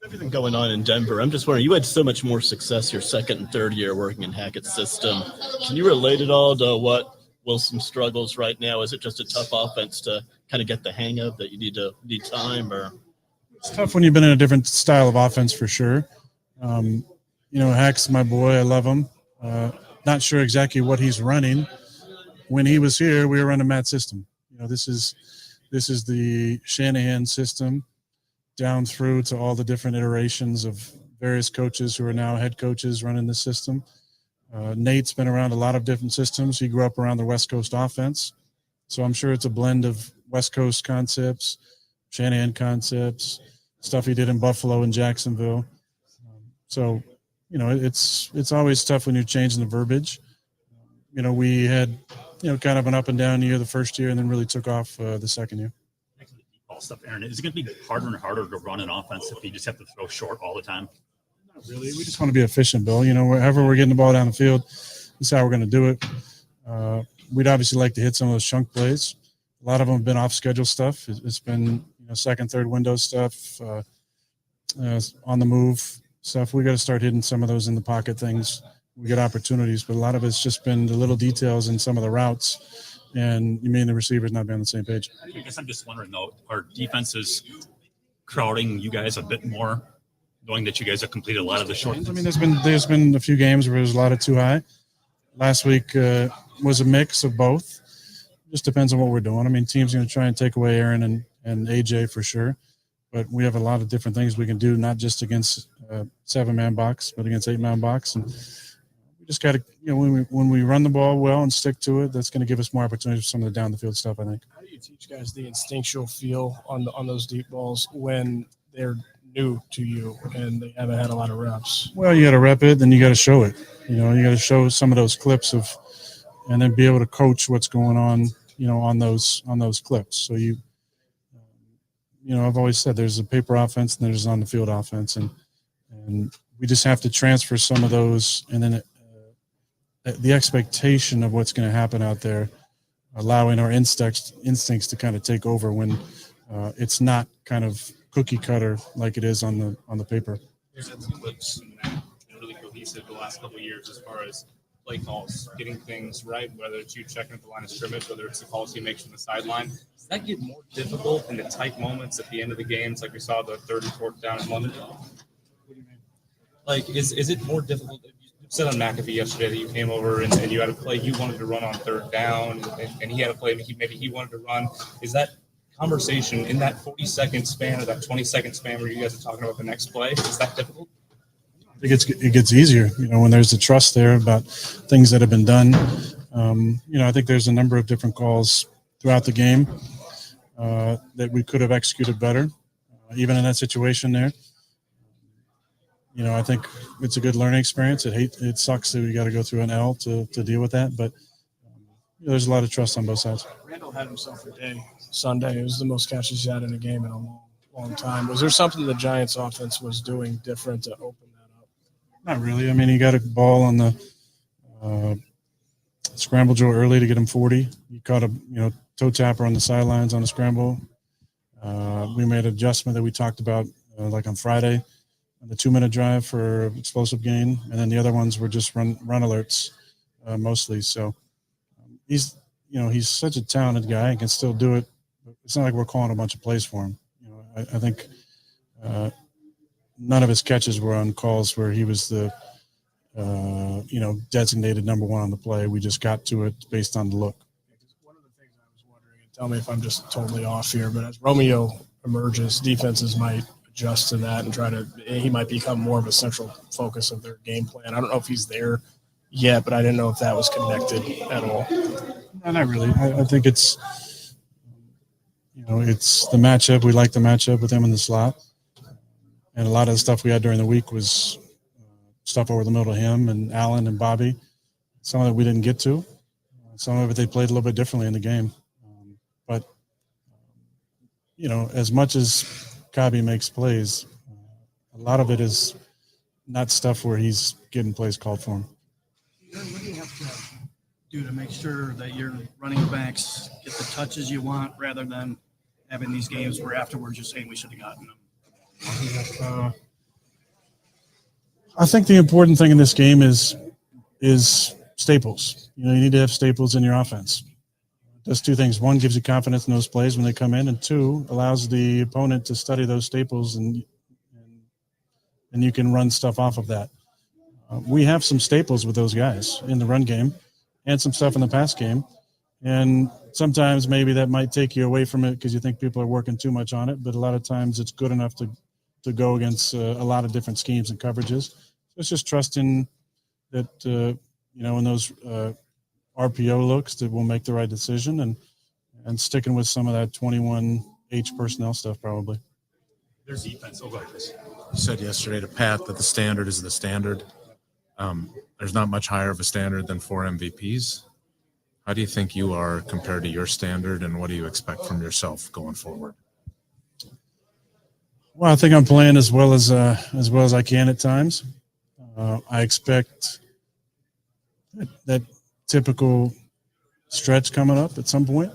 Everything going on in Denver, I'm just wondering, you had so much more success your second and third year working in Hackett's system. Can you relate at all to what Wilson struggles right now? Is it just a tough offense to kind of get the hang of that you need time? Or it's tough when you've been in a different style of offense for sure. Hack's my boy. I love him. Not sure exactly what he's running. When he was here, we were running Matt's system. This is the Shanahan system, down through to all the different iterations of various coaches who are now head coaches running the system. Nate's been around a lot of different systems. He grew up around the West Coast offense. So I'm sure it's a blend of West Coast concepts, Shanahan concepts, stuff he did in Buffalo and Jacksonville. So, it's always tough when you're changing the verbiage. We had, kind of an up and down year the first year and then really took off the second year. Stuff, Aaron, is it going to be harder and harder to run an offense if you just have to throw short all the time? Not really. We just want to be efficient, Bill. Wherever we're getting the ball down the field, this is how we're going to do it. We'd obviously like to hit some of those chunk plays. A lot of them have been off-schedule stuff. It's been second, third window stuff, on the move stuff. We got to start hitting some of those in the pocket things. We get opportunities, but a lot of it's just been the little details in some of the routes. And you mean the receivers not being on the same page? I guess I'm just wondering, though, are defenses crowding you guys a bit more, knowing that you guys have completed a lot of the short? I mean, there's been a few games where there's a lot of too high. Last week was a mix of both. Just depends on what we're doing. I mean, teams going to try and take away Aaron and AJ for sure, but we have a lot of different things we can do, not just against 7-man box, but against 8-man box. And we just got to, when we run the ball well and stick to it, that's going to give us more opportunities for some of the down the field stuff, I think. How do you teach guys the instinctual feel on those deep balls when they're new to you and they haven't had a lot of reps? Well, you got to rep it, then you got to show it. You got to show some of those clips and then be able to coach what's going on, on those clips. So I've always said there's a paper offense and there's on the field offense, and we just have to transfer some of those, and then the expectation of what's going to happen out there, allowing our instincts to kind of take over when it's not kind of cookie cutter like it is on the paper. There's a team that's really cohesive the last couple of years as far as play calls, getting things right, whether it's you checking at the line of scrimmage, whether it's the calls he makes from the sideline. Does that get more difficult in the tight moments at the end of the games, like we saw the third and fourth down in London? What do you mean? Like, is it more difficult? said on McAfee yesterday that you came over and you had a play you wanted to run on third down, and he had a play maybe he wanted to run. Is that conversation in that 40-second span or that 20-second span where you guys are talking about the next play? Is that difficult? It gets easier, when there's the trust there about things that have been done. I think there's a number of different calls throughout the game that we could have executed better, even in that situation there. I think it's a good learning experience. It sucks that we got to go through an L to deal with that, but there's a lot of trust on both sides. Randall had himself a day Sunday. It was the most catches he had in a game in a long time. Was there something the Giants offense was doing different to open that up? Not really. I mean, he got a ball on the scramble drill early to get him 40. He caught a toe tapper on the sidelines on a scramble. We made an adjustment that we talked about like on Friday, the 2-minute drive for explosive gain, and then the other ones were just run alerts mostly. So he's such a talented guy and can still do it. It's not like we're calling a bunch of plays for him. I think none of his catches were on calls where he was the designated number one on the play. We just got to it based on the look. One of the things I was wondering, and tell me if I'm just totally off here, but as Romeo emerges, defenses might adjust to that and he might become more of a central focus of their game plan. I don't know if he's there yet, but I didn't know if that was connected at all. No, not really. I think it's the matchup. We like the matchup with him in the slot. And a lot of the stuff we had during the week was stuff over the middle of him and Allen and Bobby. Some of it we didn't get to. Some of it they played a little bit differently in the game. But as much as Cobby makes plays, a lot of it is not stuff where he's getting plays called for him. What do you have to do to make sure that your running backs get the touches you want rather than having these games where afterwards you're saying we should have gotten them? I think the important thing in this game is staples. You need to have staples in your offense. Does two things. One, gives you confidence in those plays when they come in, and two, allows the opponent to study those staples and you can run stuff off of that. We have some staples with those guys in the run game and some stuff in the pass game. And sometimes maybe that might take you away from it because you think people are working too much on it, but a lot of times it's good enough to go against a lot of different schemes and coverages. So it's just trusting that, in those RPO looks that we'll make the right decision and sticking with some of that 21H personnel stuff probably. There's defense. Oh, like this. You said yesterday to Pat that the standard is the standard. There's not much higher of a standard than 4 MVPs. How do you think you are compared to your standard, and what do you expect from yourself going forward? Well, I think I'm playing as well as I can at times. I expect that typical stretch coming up at some point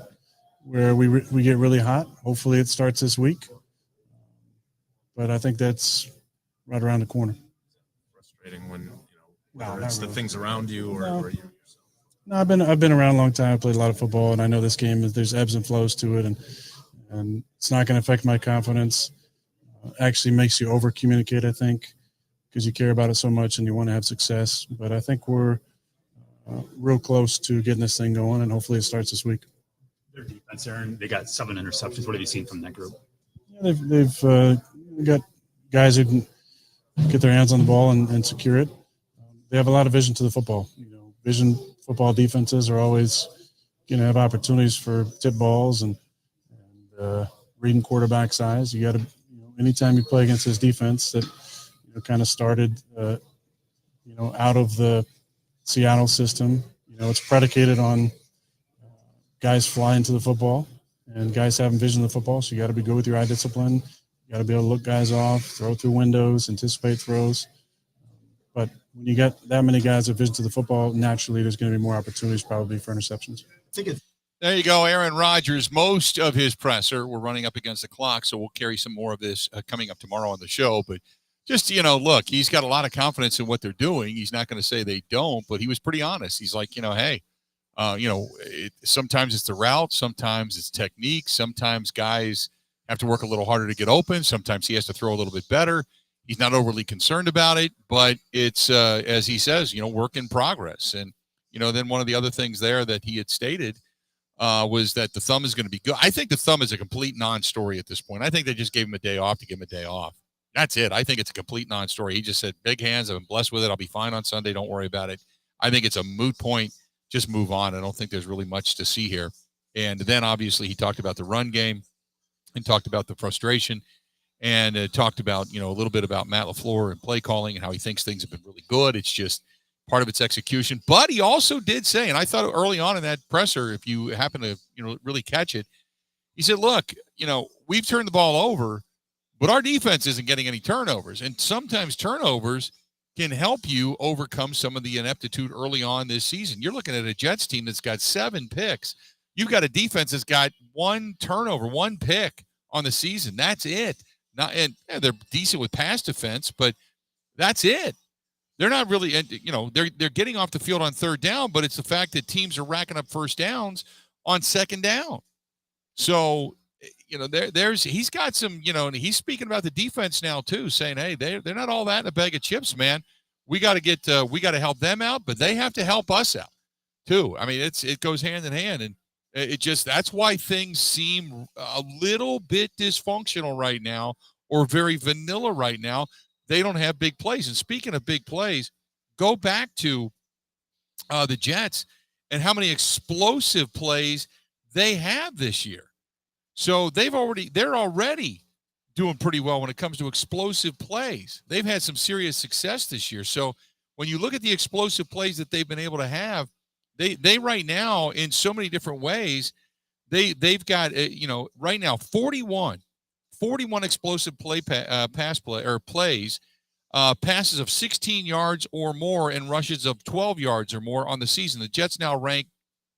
where we get really hot. Hopefully it starts this week. But I think that's right around the corner. Frustrating when, whether it's the things around you or you. No, I've been around a long time. I played a lot of football, and I know this game, there's ebbs and flows to it, and it's not going to affect my confidence. Actually makes you over-communicate, I think, because you care about it so much and you want to have success. But I think we're real close to getting this thing going, and hopefully it starts this week. Their defense, Aaron, they got 7 interceptions. What have you seen from that group? Yeah, they've got guys who can get their hands on the ball and secure it. They have a lot of vision to the football. Vision football defenses are always going to have opportunities for tip balls and reading quarterback size. You got to, anytime you play against this defense that kind of started, out of the Seattle system, it's predicated on guys flying to the football and guys having vision of the football. So you got to be good with your eye discipline. You got to be able to look guys off, throw through windows, anticipate throws. But when you got that many guys with vision to the football, naturally there's going to be more opportunities probably for interceptions. There you go, Aaron Rodgers. Most of his presser, we're running up against the clock, so we'll carry some more of this coming up tomorrow on the show. But just, look, he's got a lot of confidence in what they're doing. He's not going to say they don't, but he was pretty honest. He's like, hey, sometimes it's the route, sometimes it's technique, sometimes guys have to work a little harder to get open, sometimes he has to throw a little bit better. He's not overly concerned about it, but it's, as he says, work in progress. And, then one of the other things there that he had stated was that the thumb is going to be good. I think the thumb is a complete non-story at this point. I think they just gave him a day off to give him a day off. That's it. I think it's a complete non-story. He just said, big hands. I've been blessed with it. I'll be fine on Sunday. Don't worry about it. I think it's a moot point. Just move on. I don't think there's really much to see here. And then obviously he talked about the run game and talked about the frustration and talked about, a little bit about Matt LaFleur and play calling and how he thinks things have been really good. It's just part of its execution. But he also did say, and I thought early on in that presser, if you happen to, really catch it, he said, look, we've turned the ball over, but our defense isn't getting any turnovers. And sometimes turnovers can help you overcome some of the ineptitude early on this season. You're looking at a Jets team that's got 7 picks. You've got a defense that's got 1 turnover, 1 pick on the season. That's it. And they're decent with pass defense, but that's it. They're not really, they're getting off the field on 3rd down, but it's the fact that teams are racking up first downs on 2nd down. So, he's got some, and he's speaking about the defense now too, saying, hey, they're not all that in a bag of chips, man. We got to help them out, but they have to help us out too. I mean, it goes hand in hand, and that's why things seem a little bit dysfunctional right now, or very vanilla right now. They don't have big plays. And speaking of big plays, go back to the Jets and how many explosive plays they have this year. So they're already doing pretty well when it comes to explosive plays. They've had some serious success this year. So when you look at the explosive plays that they've been able to have, they right now, in so many different ways, they've got right now 41 explosive pass play or plays, passes of 16 yards or more and rushes of 12 yards or more on the season. The Jets now rank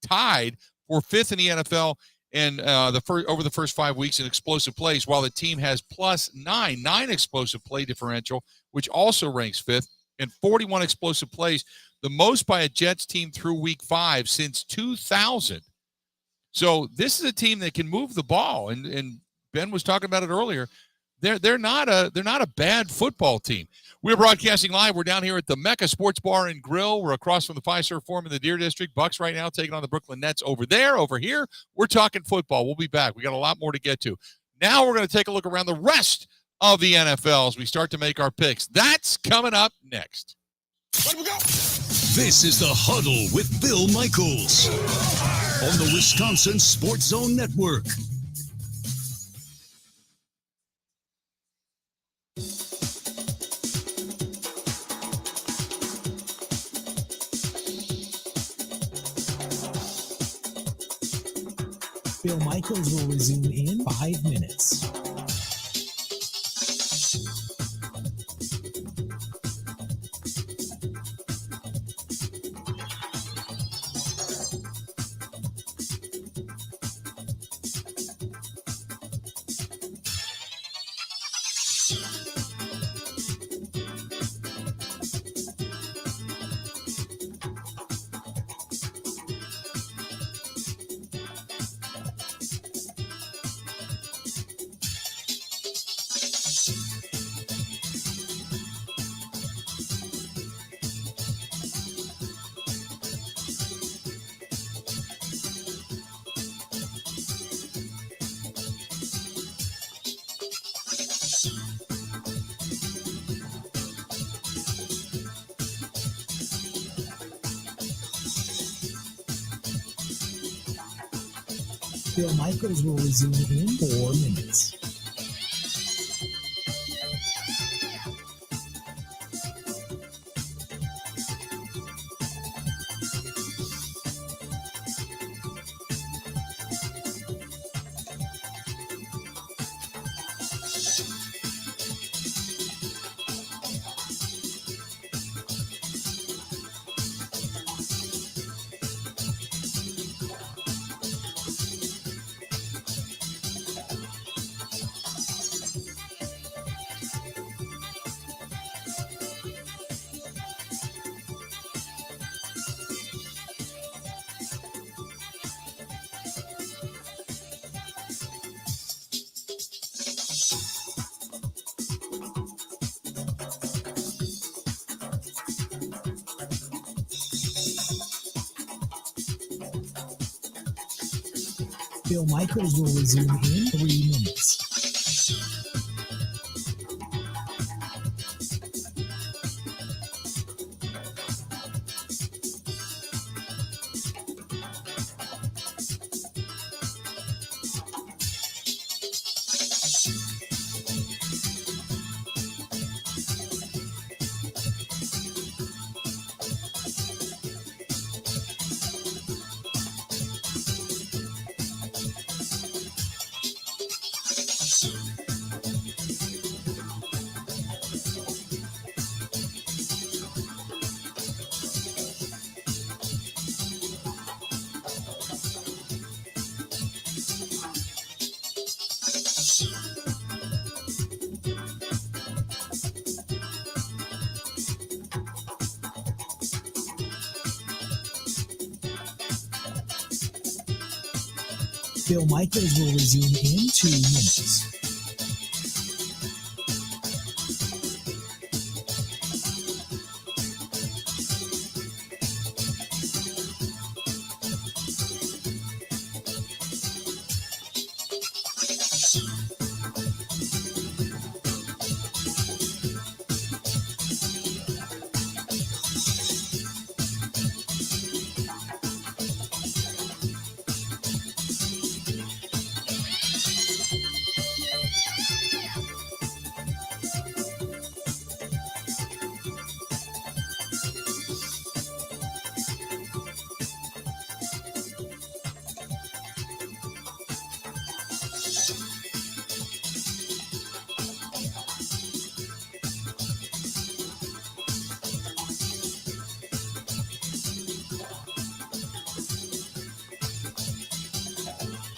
tied for 5th in the NFL and over the first 5 weeks in explosive plays, while the team has plus 9 explosive play differential, which also ranks 5th, and 41 explosive plays, the most by a Jets team through week 5 since 2000. So this is a team that can move the ball, and Ben was talking about it earlier. They're not a bad football team. We're broadcasting live. We're down here at the MECCA Sports Bar and Grill. We're across from the Fiserv Forum in the Deer District. Bucks right now taking on the Brooklyn Nets over there. Over here, we're talking football. We'll be back. We got a lot more to get to. Now we're going to take a look around the rest of the NFL as we start to make our picks. That's coming up next. Let we go. This is the Huddle with Bill Michaels on the Wisconsin Sports Zone Network. Bill Michaels will resume in 5 minutes. Bill Michaels will resume in 4 minutes. Bill Michaels will resume in 3 minutes. Bill Michaels will resume in 2 minutes.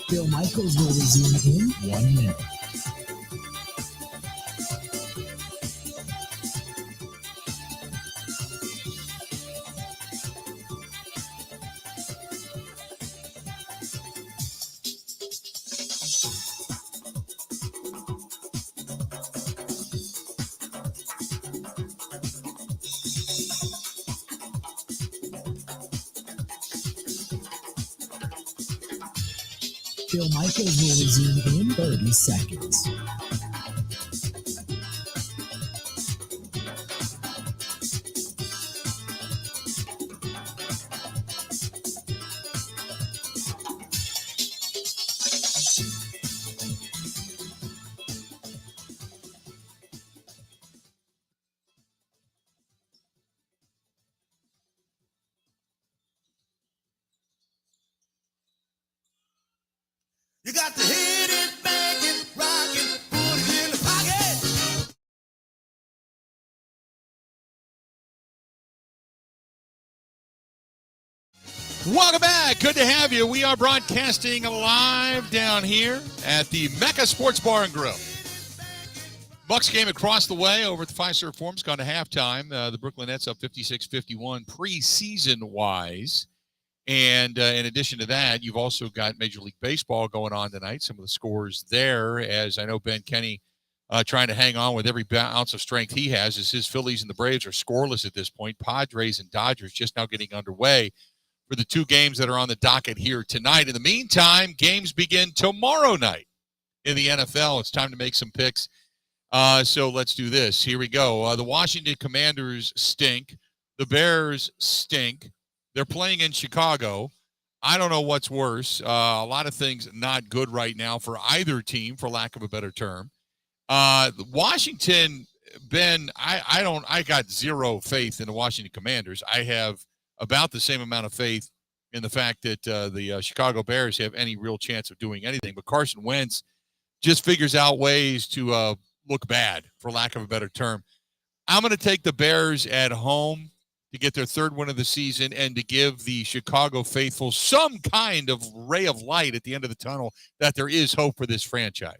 Bill Michaels will resume in 1 minute. Bill Michaels will resume in 30 seconds. You got to hit it, bang it, rock it, put it in the pocket. Welcome back. Good to have you. We are broadcasting live down here at the MECCA Sports Bar and Grill. Bucks game across the way over at the Fiserv Form's gone to halftime. The Brooklyn Nets up 56-51 preseason-wise. And in addition to that, you've also got Major League Baseball going on tonight. Some of the scores there, as I know Ben Kenny trying to hang on with every ounce of strength he has, as his Phillies and the Braves are scoreless at this point. Padres and Dodgers just now getting underway for the 2 games that are on the docket here tonight. In the meantime, games begin tomorrow night in the NFL. It's time to make some picks. So let's do this. Here we go. The Washington Commanders stink. The Bears stink. They're playing in Chicago. I don't know what's worse. A lot of things not good right now for either team, for lack of a better term. Washington, Ben, I got zero faith in the Washington Commanders. I have about the same amount of faith in the fact that the Chicago Bears have any real chance of doing anything. But Carson Wentz just figures out ways to look bad, for lack of a better term. I'm going to take the Bears at home to get their 3rd win of the season and to give the Chicago faithful some kind of ray of light at the end of the tunnel that there is hope for this franchise.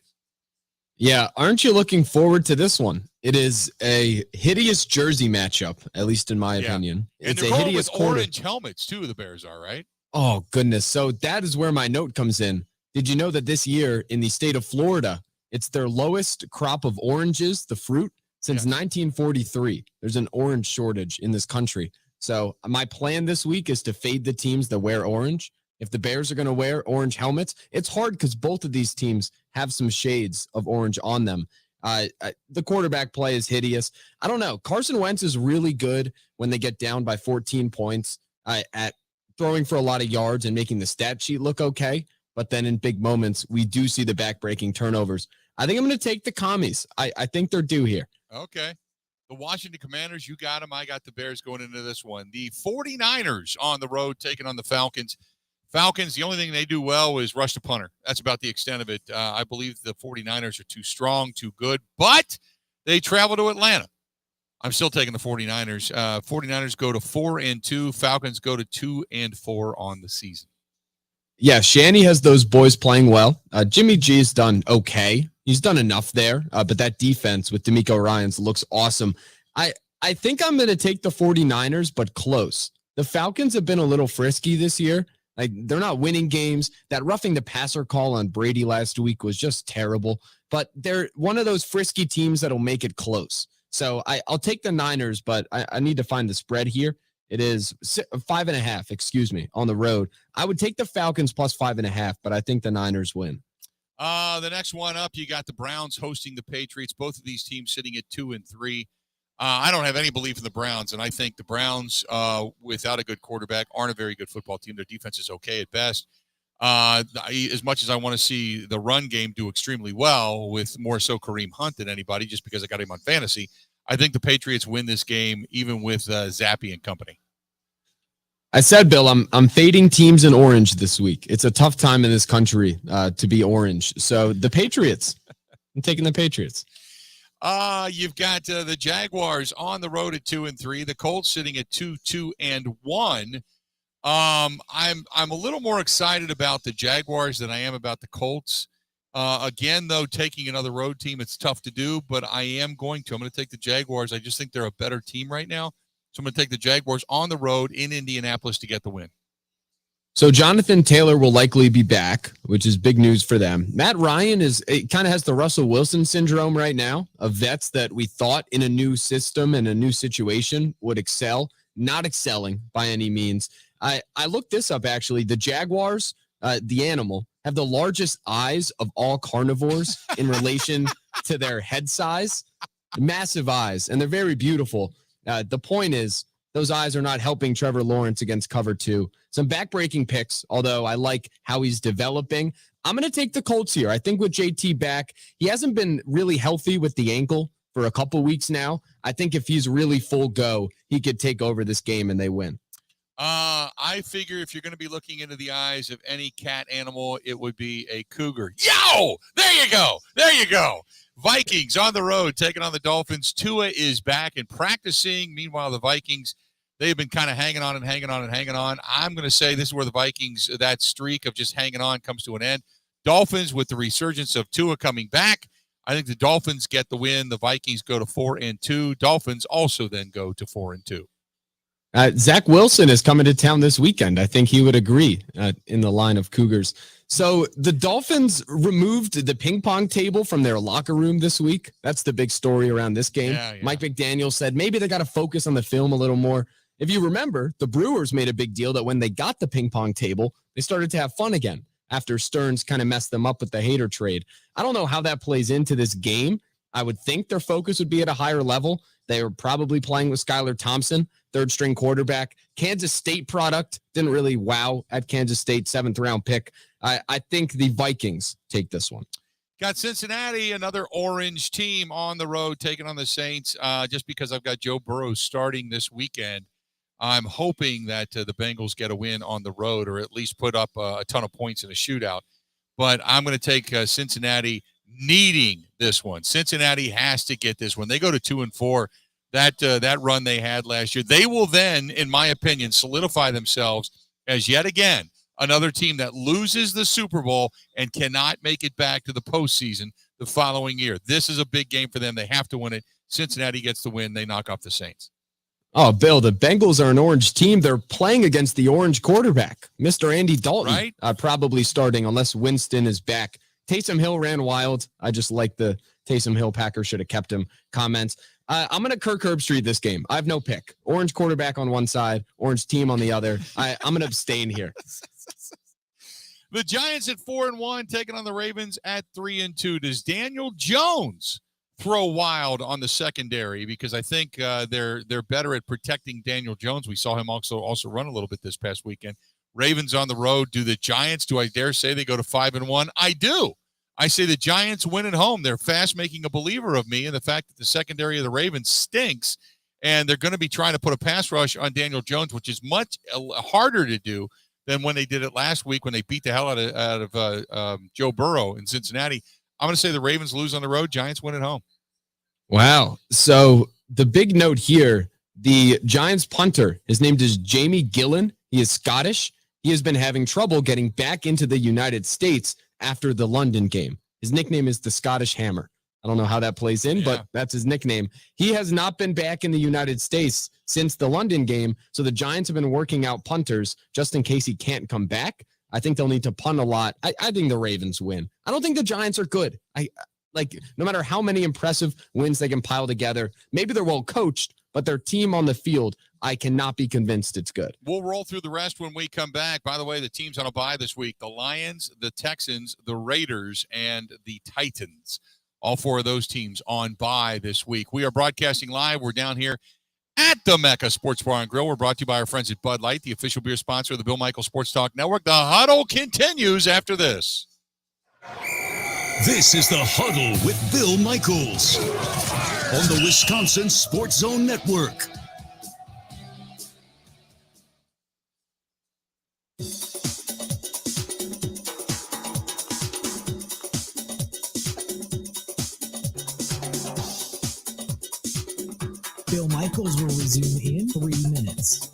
Yeah, aren't you looking forward to this one? It is a hideous jersey matchup, at least in my opinion. And It's they're a going hideous with quarter. orange helmets, too, the Bears are, right? Oh, goodness. So that is where my note comes in. Did you know that this year in the state of Florida, it's their lowest crop of oranges, the fruit, since 1943. There's an orange shortage in this country. So my plan this week is to fade the teams that wear orange. If the Bears are going to wear orange helmets, it's hard because both of these teams have some shades of orange on them. The quarterback play is hideous. I don't know. Carson Wentz is really good when they get down by 14 points at throwing for a lot of yards and making the stat sheet look okay. But then in big moments, we do see the back-breaking turnovers. I think I'm going to take the Commies. I think they're due here. Okay. The Washington Commanders, you got them. I got the Bears going into this one. The 49ers on the road taking on the Falcons. Falcons, the only thing they do well is rush the punter. That's about the extent of it. I believe the 49ers are too strong, too good, but they travel to Atlanta. I'm still taking the 49ers. 49ers go to 4-2. Falcons go to 2-4 on the season. Yeah, Shanny has those boys playing well. Jimmy G's done okay. He's done enough there, but that defense with D'Amico Ryans looks awesome. I think I'm going to take the 49ers, but close. The Falcons have been a little frisky this year. Like, they're not winning games. That roughing the passer call on Brady last week was just terrible. But they're one of those frisky teams that'll make it close. So I'll take the Niners, but I need to find the spread here. It is 5.5, on the road. I would take the Falcons plus 5.5, but I think the Niners win. The next one up, you got the Browns hosting the Patriots. Both of these teams sitting at 2-3. I don't have any belief in the Browns, and I think the Browns, without a good quarterback, aren't a very good football team. Their defense is okay at best. As much as I want to see the run game do extremely well, with more so Kareem Hunt than anybody, just because I got him on fantasy, I think the Patriots win this game, even with Zappy and company. I said, Bill, I'm fading teams in orange this week. It's a tough time in this country to be orange. So the Patriots, I'm taking the Patriots. You've got the Jaguars on the road at 2-3. The Colts sitting at 2-1. I'm a little more excited about the Jaguars than I am about the Colts. Again, though, taking another road team, it's tough to do, but I'm going to take the Jaguars. I just think they're a better team right now. So I'm going to take the Jaguars on the road in Indianapolis to get the win. So Jonathan Taylor will likely be back, which is big news for them. Matt Ryan kind of has the Russell Wilson syndrome right now, of vets that we thought in a new system and a new situation would excel, not excelling by any means. I looked this up, actually. The Jaguars, the animal, have the largest eyes of all carnivores in relation to their head size. Massive eyes, and they're very beautiful. The point is, those eyes are not helping Trevor Lawrence against cover 2. Some backbreaking picks, although I like how he's developing. I'm going to take the Colts here. I think with JT back, he hasn't been really healthy with the ankle for a couple weeks now. I think if he's really full go, he could take over this game and they win. I figure if you're going to be looking into the eyes of any cat animal, it would be a cougar. Yo! There you go. There you go. Vikings on the road taking on the Dolphins. Tua is back and practicing. Meanwhile, the Vikings, they've been kind of hanging on. I'm going to say this is where the Vikings, that streak of just hanging on, comes to an end. Dolphins, with the resurgence of Tua coming back, I think the Dolphins get the win. The Vikings go to 4-2. Dolphins also then go to 4-2. Zach Wilson is coming to town this weekend. I think he would agree in the line of Cougars. So the Dolphins removed the ping pong table from their locker room this week. That's the big story around this game. Yeah. Mike McDaniel said maybe they got to focus on the film a little more. If you remember, the Brewers made a big deal that when they got the ping pong table, they started to have fun again after Stearns kind of messed them up with the Hader trade. I don't know how that plays into this game. I would think their focus would be at a higher level. They were probably playing with Skylar Thompson, third-string quarterback. Kansas State product, didn't really wow at Kansas State, 7th-round pick. I think the Vikings take this one. Got Cincinnati, another orange team on the road, taking on the Saints. Just because I've got Joe Burrow starting this weekend, I'm hoping that the Bengals get a win on the road, or at least put up a ton of points in a shootout. But I'm going to take Cincinnati needing this one. Cincinnati has to get this one. They go to 2-4. That run they had last year, they will then, in my opinion, solidify themselves as yet again another team that loses the Super Bowl and cannot make it back to the postseason the following year. This is a big game for them. They have to win it. Cincinnati gets the win. They knock off the Saints. Oh, Bill, the Bengals are an orange team. They're playing against the orange quarterback, Mr. Andy Dalton, right? Probably starting unless Winston is back. Taysom Hill ran wild. I just like the Taysom Hill Packers should have kept him comments. I'm going to Kirk Herbstreit this game. I have no pick. Orange quarterback on one side, orange team on the other. I'm going to abstain here. The Giants at 4-1, taking on the Ravens at 3-2. Does Daniel Jones throw wild on the secondary? Because I think they're better at protecting Daniel Jones. We saw him also run a little bit this past weekend. Ravens on the road. Do the Giants? Do I dare say they go to 5-1? I do. I say the Giants win at home. They're fast making a believer of me in the fact that the secondary of the Ravens stinks, and they're going to be trying to put a pass rush on Daniel Jones, which is much harder to do than when they did it last week when they beat the hell out of Joe Burrow in Cincinnati. I'm going to say the Ravens lose on the road. Giants win at home. Wow. So the big note here, the Giants punter, his name is Jamie Gillan. He is Scottish. He has been having trouble getting back into the United States after the London game. His nickname is the Scottish Hammer. I don't know how that plays in, but that's his nickname. He has not been back in the United States since the London game, so the Giants have been working out punters just in case he can't come back. I think they'll need to punt a lot. I think the Ravens win. I don't think the Giants are good. No matter how many impressive wins they can pile together, maybe they're well coached, but their team on the field, I cannot be convinced it's good. We'll roll through the rest when we come back. By the way, the teams on a bye this week, the Lions, the Texans, the Raiders, and the Titans. All four of those teams on bye this week. We are broadcasting live. We're down here at the MECCA Sports Bar and Grill. We're brought to you by our friends at Bud Light, the official beer sponsor of the Bill Michaels Sports Talk Network. The Huddle continues after this. This is the Huddle with Bill Michaels on the Wisconsin Sports Zone Network. Bill Michaels will resume in 3 minutes.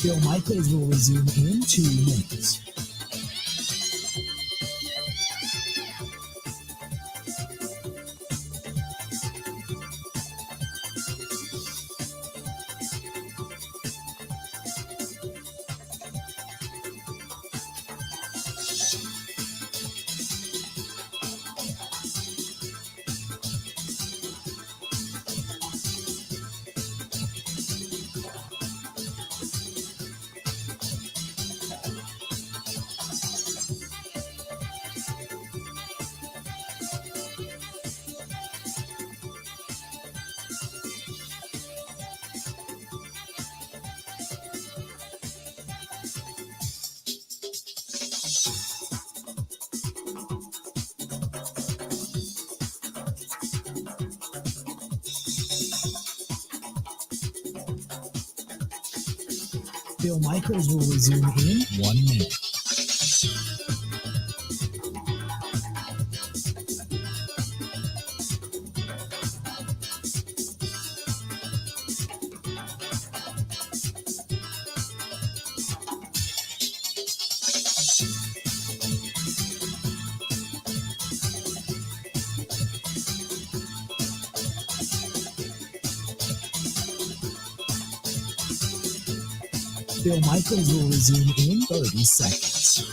Bill Michaels will resume in 2 minutes. Bill Michaels will resume in 1 minute. Bill Michaels will resume in 30 seconds.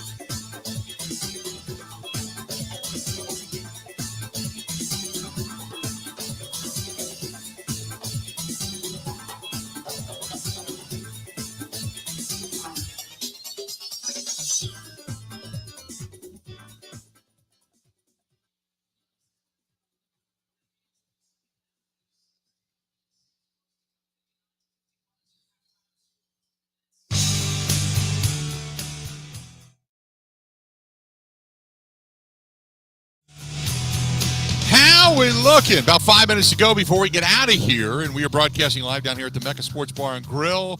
How we looking? About 5 minutes to go before we get out of here, and we are broadcasting live down here at the MECCA Sports Bar and Grill.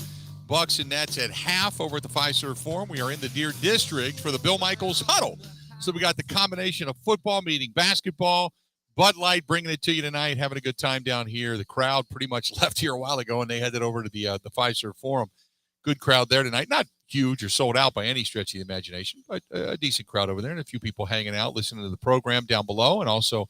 Bucks and Nets at half over at the Fiserv Forum. We are in the Deer District for the Bill Michaels Huddle. So we got the combination of football meeting basketball, Bud Light bringing it to you tonight, having a good time down here. The crowd pretty much left here a while ago, and they headed over to the Fiserv Forum. Good crowd there tonight. Not huge or sold out by any stretch of the imagination, but a decent crowd over there and a few people hanging out, listening to the program down below, and also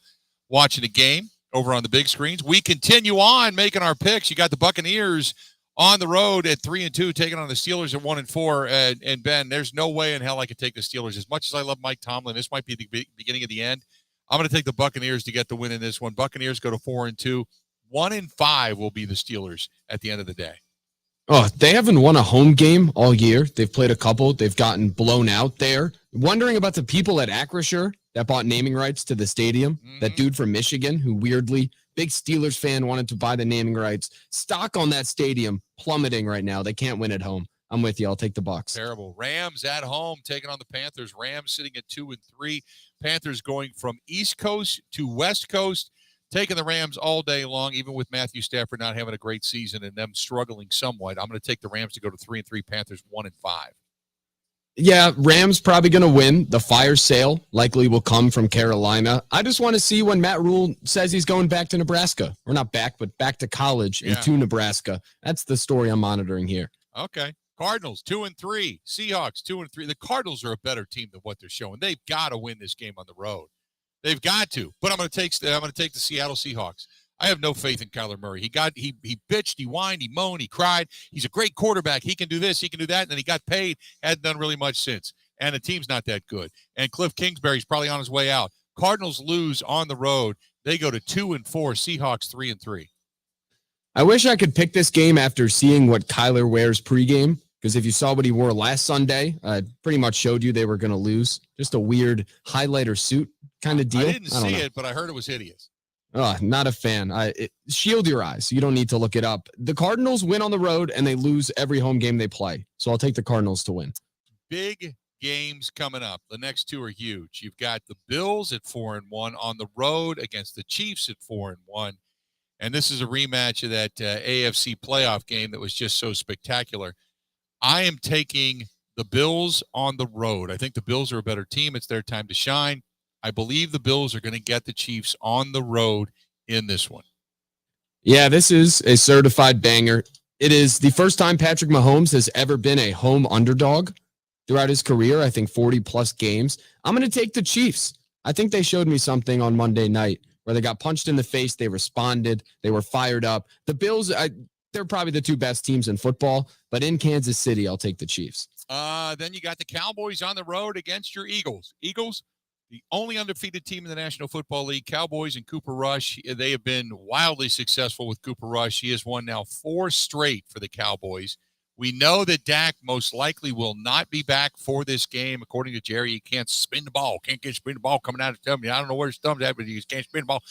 watching the game over on the big screens. We continue on making our picks. You got the Buccaneers on the road at 3-2, taking on the Steelers at 1-4. And Ben, there's no way in hell I could take the Steelers. As much as I love Mike Tomlin, this might be the beginning of the end. I'm going to take the Buccaneers to get the win in this one. Buccaneers go to 4-2. 1-5 will be the Steelers at the end of the day. Oh, they haven't won a home game all year. They've played a couple. They've gotten blown out there. Wondering about the people at Acrisure that bought naming rights to the stadium. That dude from Michigan who weirdly, big Steelers fan, wanted to buy the naming rights. Stock on that stadium plummeting right now. They can't win at home. I'm with you. I'll take the Bucs. Terrible. Rams at home taking on the Panthers. Rams sitting at 2-3. Panthers going from East Coast to West Coast. Taking the Rams all day long, even with Matthew Stafford not having a great season and them struggling somewhat. I'm going to take the Rams to go to 3-3, Panthers 1-5. Yeah, Rams probably going to win. The fire sale likely will come from Carolina. I just want to see when Matt Rule says he's going back to Nebraska. Or not back, but back to college and to Nebraska. That's the story I'm monitoring here. Okay. Cardinals 2-3, Seahawks 2-3. The Cardinals are a better team than what they're showing. They've got to win this game on the road. They've got to, but I'm going to take the Seattle Seahawks. I have no faith in Kyler Murray. He bitched, he whined, he moaned, he cried. He's a great quarterback. He can do this, he can do that, and then he got paid. Hadn't done really much since. And the team's not that good. And Cliff Kingsbury's probably on his way out. Cardinals lose on the road. They go to 2-4. Seahawks 3-3. I wish I could pick this game after seeing what Kyler wears pregame. Because if you saw what he wore last Sunday, pretty much showed you they were going to lose. Just a weird highlighter suit kind of deal. I didn't see it, but I heard it was hideous. Not a fan. Shield your eyes. You don't need to look it up. The Cardinals win on the road, and they lose every home game they play. So I'll take the Cardinals to win. Big games coming up. The next two are huge. You've got the Bills at 4-1 on the road against the Chiefs at 4-1. And this is a rematch of that AFC playoff game that was just so spectacular. I am taking the Bills on the road. I think the Bills are a better team. It's their time to shine. I believe the Bills are going to get the Chiefs on the road in this one. Yeah, this is a certified banger. It is the first time Patrick Mahomes has ever been a home underdog throughout his career. I think 40-plus games. I'm going to take the Chiefs. I think they showed me something on Monday night where they got punched in the face. They responded. They were fired up. The Bills, they're probably the two best teams in football, but in Kansas City, I'll take the Chiefs. Then you got the Cowboys on the road against your Eagles. Eagles, the only undefeated team in the National Football League. Cowboys and Cooper Rush, they have been wildly successful with Cooper Rush. He has won now 4 straight for the Cowboys. We know that Dak most likely will not be back for this game. According to Jerry, he can't spin the ball. Can't get spin the ball coming out of his thumb. I don't know where his thumb's at, but he just can't spin the ball.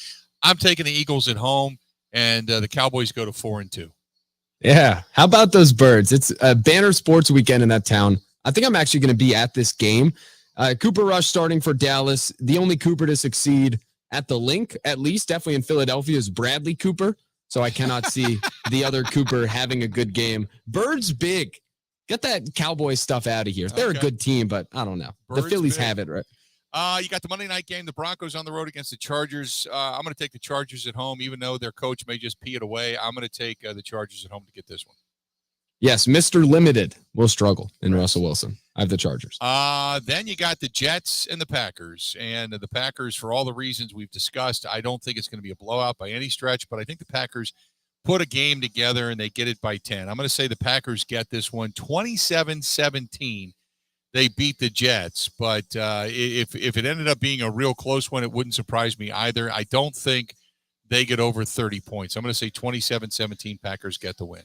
I'm taking the Eagles at home, and the Cowboys go to 4-2. Yeah. How about those birds? It's a banner sports weekend in that town. I think I'm actually going to be at this game. Cooper Rush starting for Dallas. The only Cooper to succeed at the Link, at least definitely in Philadelphia, is Bradley Cooper. So I cannot see the other Cooper having a good game. Birds big. Get that Cowboy stuff out of here. They're a good team, but I don't know. Birds the Phillies big. have it, right? You got the Monday night game, the Broncos on the road against the Chargers. I'm going to take the Chargers at home, even though their coach may just pee it away. I'm going to take the Chargers at home to get this one. Yes, Mr. Limited will struggle in Russell Wilson. I have the Chargers. Then you got the Jets and the Packers. And the Packers, for all the reasons we've discussed, I don't think it's going to be a blowout by any stretch, but I think the Packers put a game together and they get it by 10. I'm going to say the Packers get this one 27-17. They beat the Jets, but if it ended up being a real close one, it wouldn't surprise me either. I don't think they get over 30 points. I'm going to say 27-17 Packers get the win.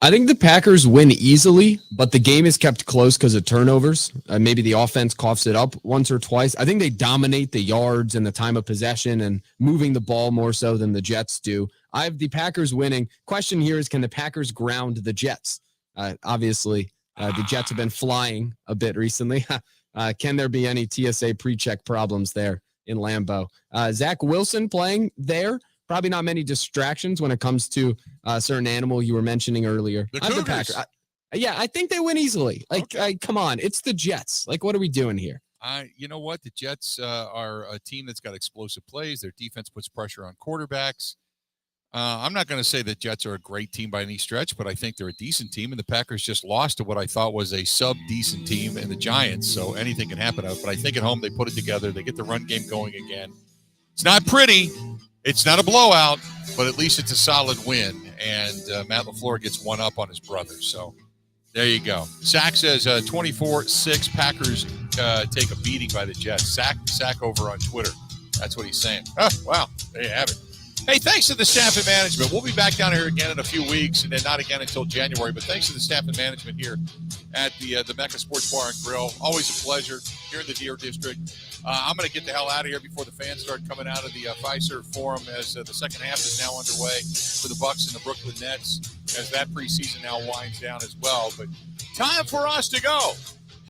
I think the Packers win easily, but the game is kept close because of turnovers. Maybe the offense coughs it up once or twice. I think they dominate the yards and the time of possession and moving the ball more so than the Jets do. I have the Packers winning. Question here is, can the Packers ground the Jets? Obviously, the Jets have been flying a bit recently. Can there be any TSA pre-check problems there? in Lambeau. Zach Wilson playing there. Probably not many distractions when it comes to a certain animal you were mentioning earlier. The I'm the Cougars. Packers. I think they win easily. Come on. It's the Jets. Like, what are we doing here? You know what? The Jets are a team that's got explosive plays. Their defense puts pressure on quarterbacks. I'm not going to say the Jets are a great team by any stretch, but I think they're a decent team, and the Packers just lost to what I thought was a sub-decent team in the Giants, so anything can happen. But I think at home they put it together. They get the run game going again. It's not pretty. It's not a blowout, but at least it's a solid win, and Matt LaFleur gets one up on his brother. So there you go. Sack says 24-6 Packers take a beating by the Jets. Sack over on Twitter. That's what he's saying. Oh, wow. There you have it. Hey, thanks to the staff and management. We'll be back down here again in a few weeks, and then not again until January. But thanks to the staff and management here at the MECCA Sports Bar and Grill. Always a pleasure here in the Deer District. I'm going to get the hell out of here before the fans start coming out of the Fiserv Forum as the second half is now underway for the Bucks and the Brooklyn Nets as that preseason now winds down as well. But time for us to go.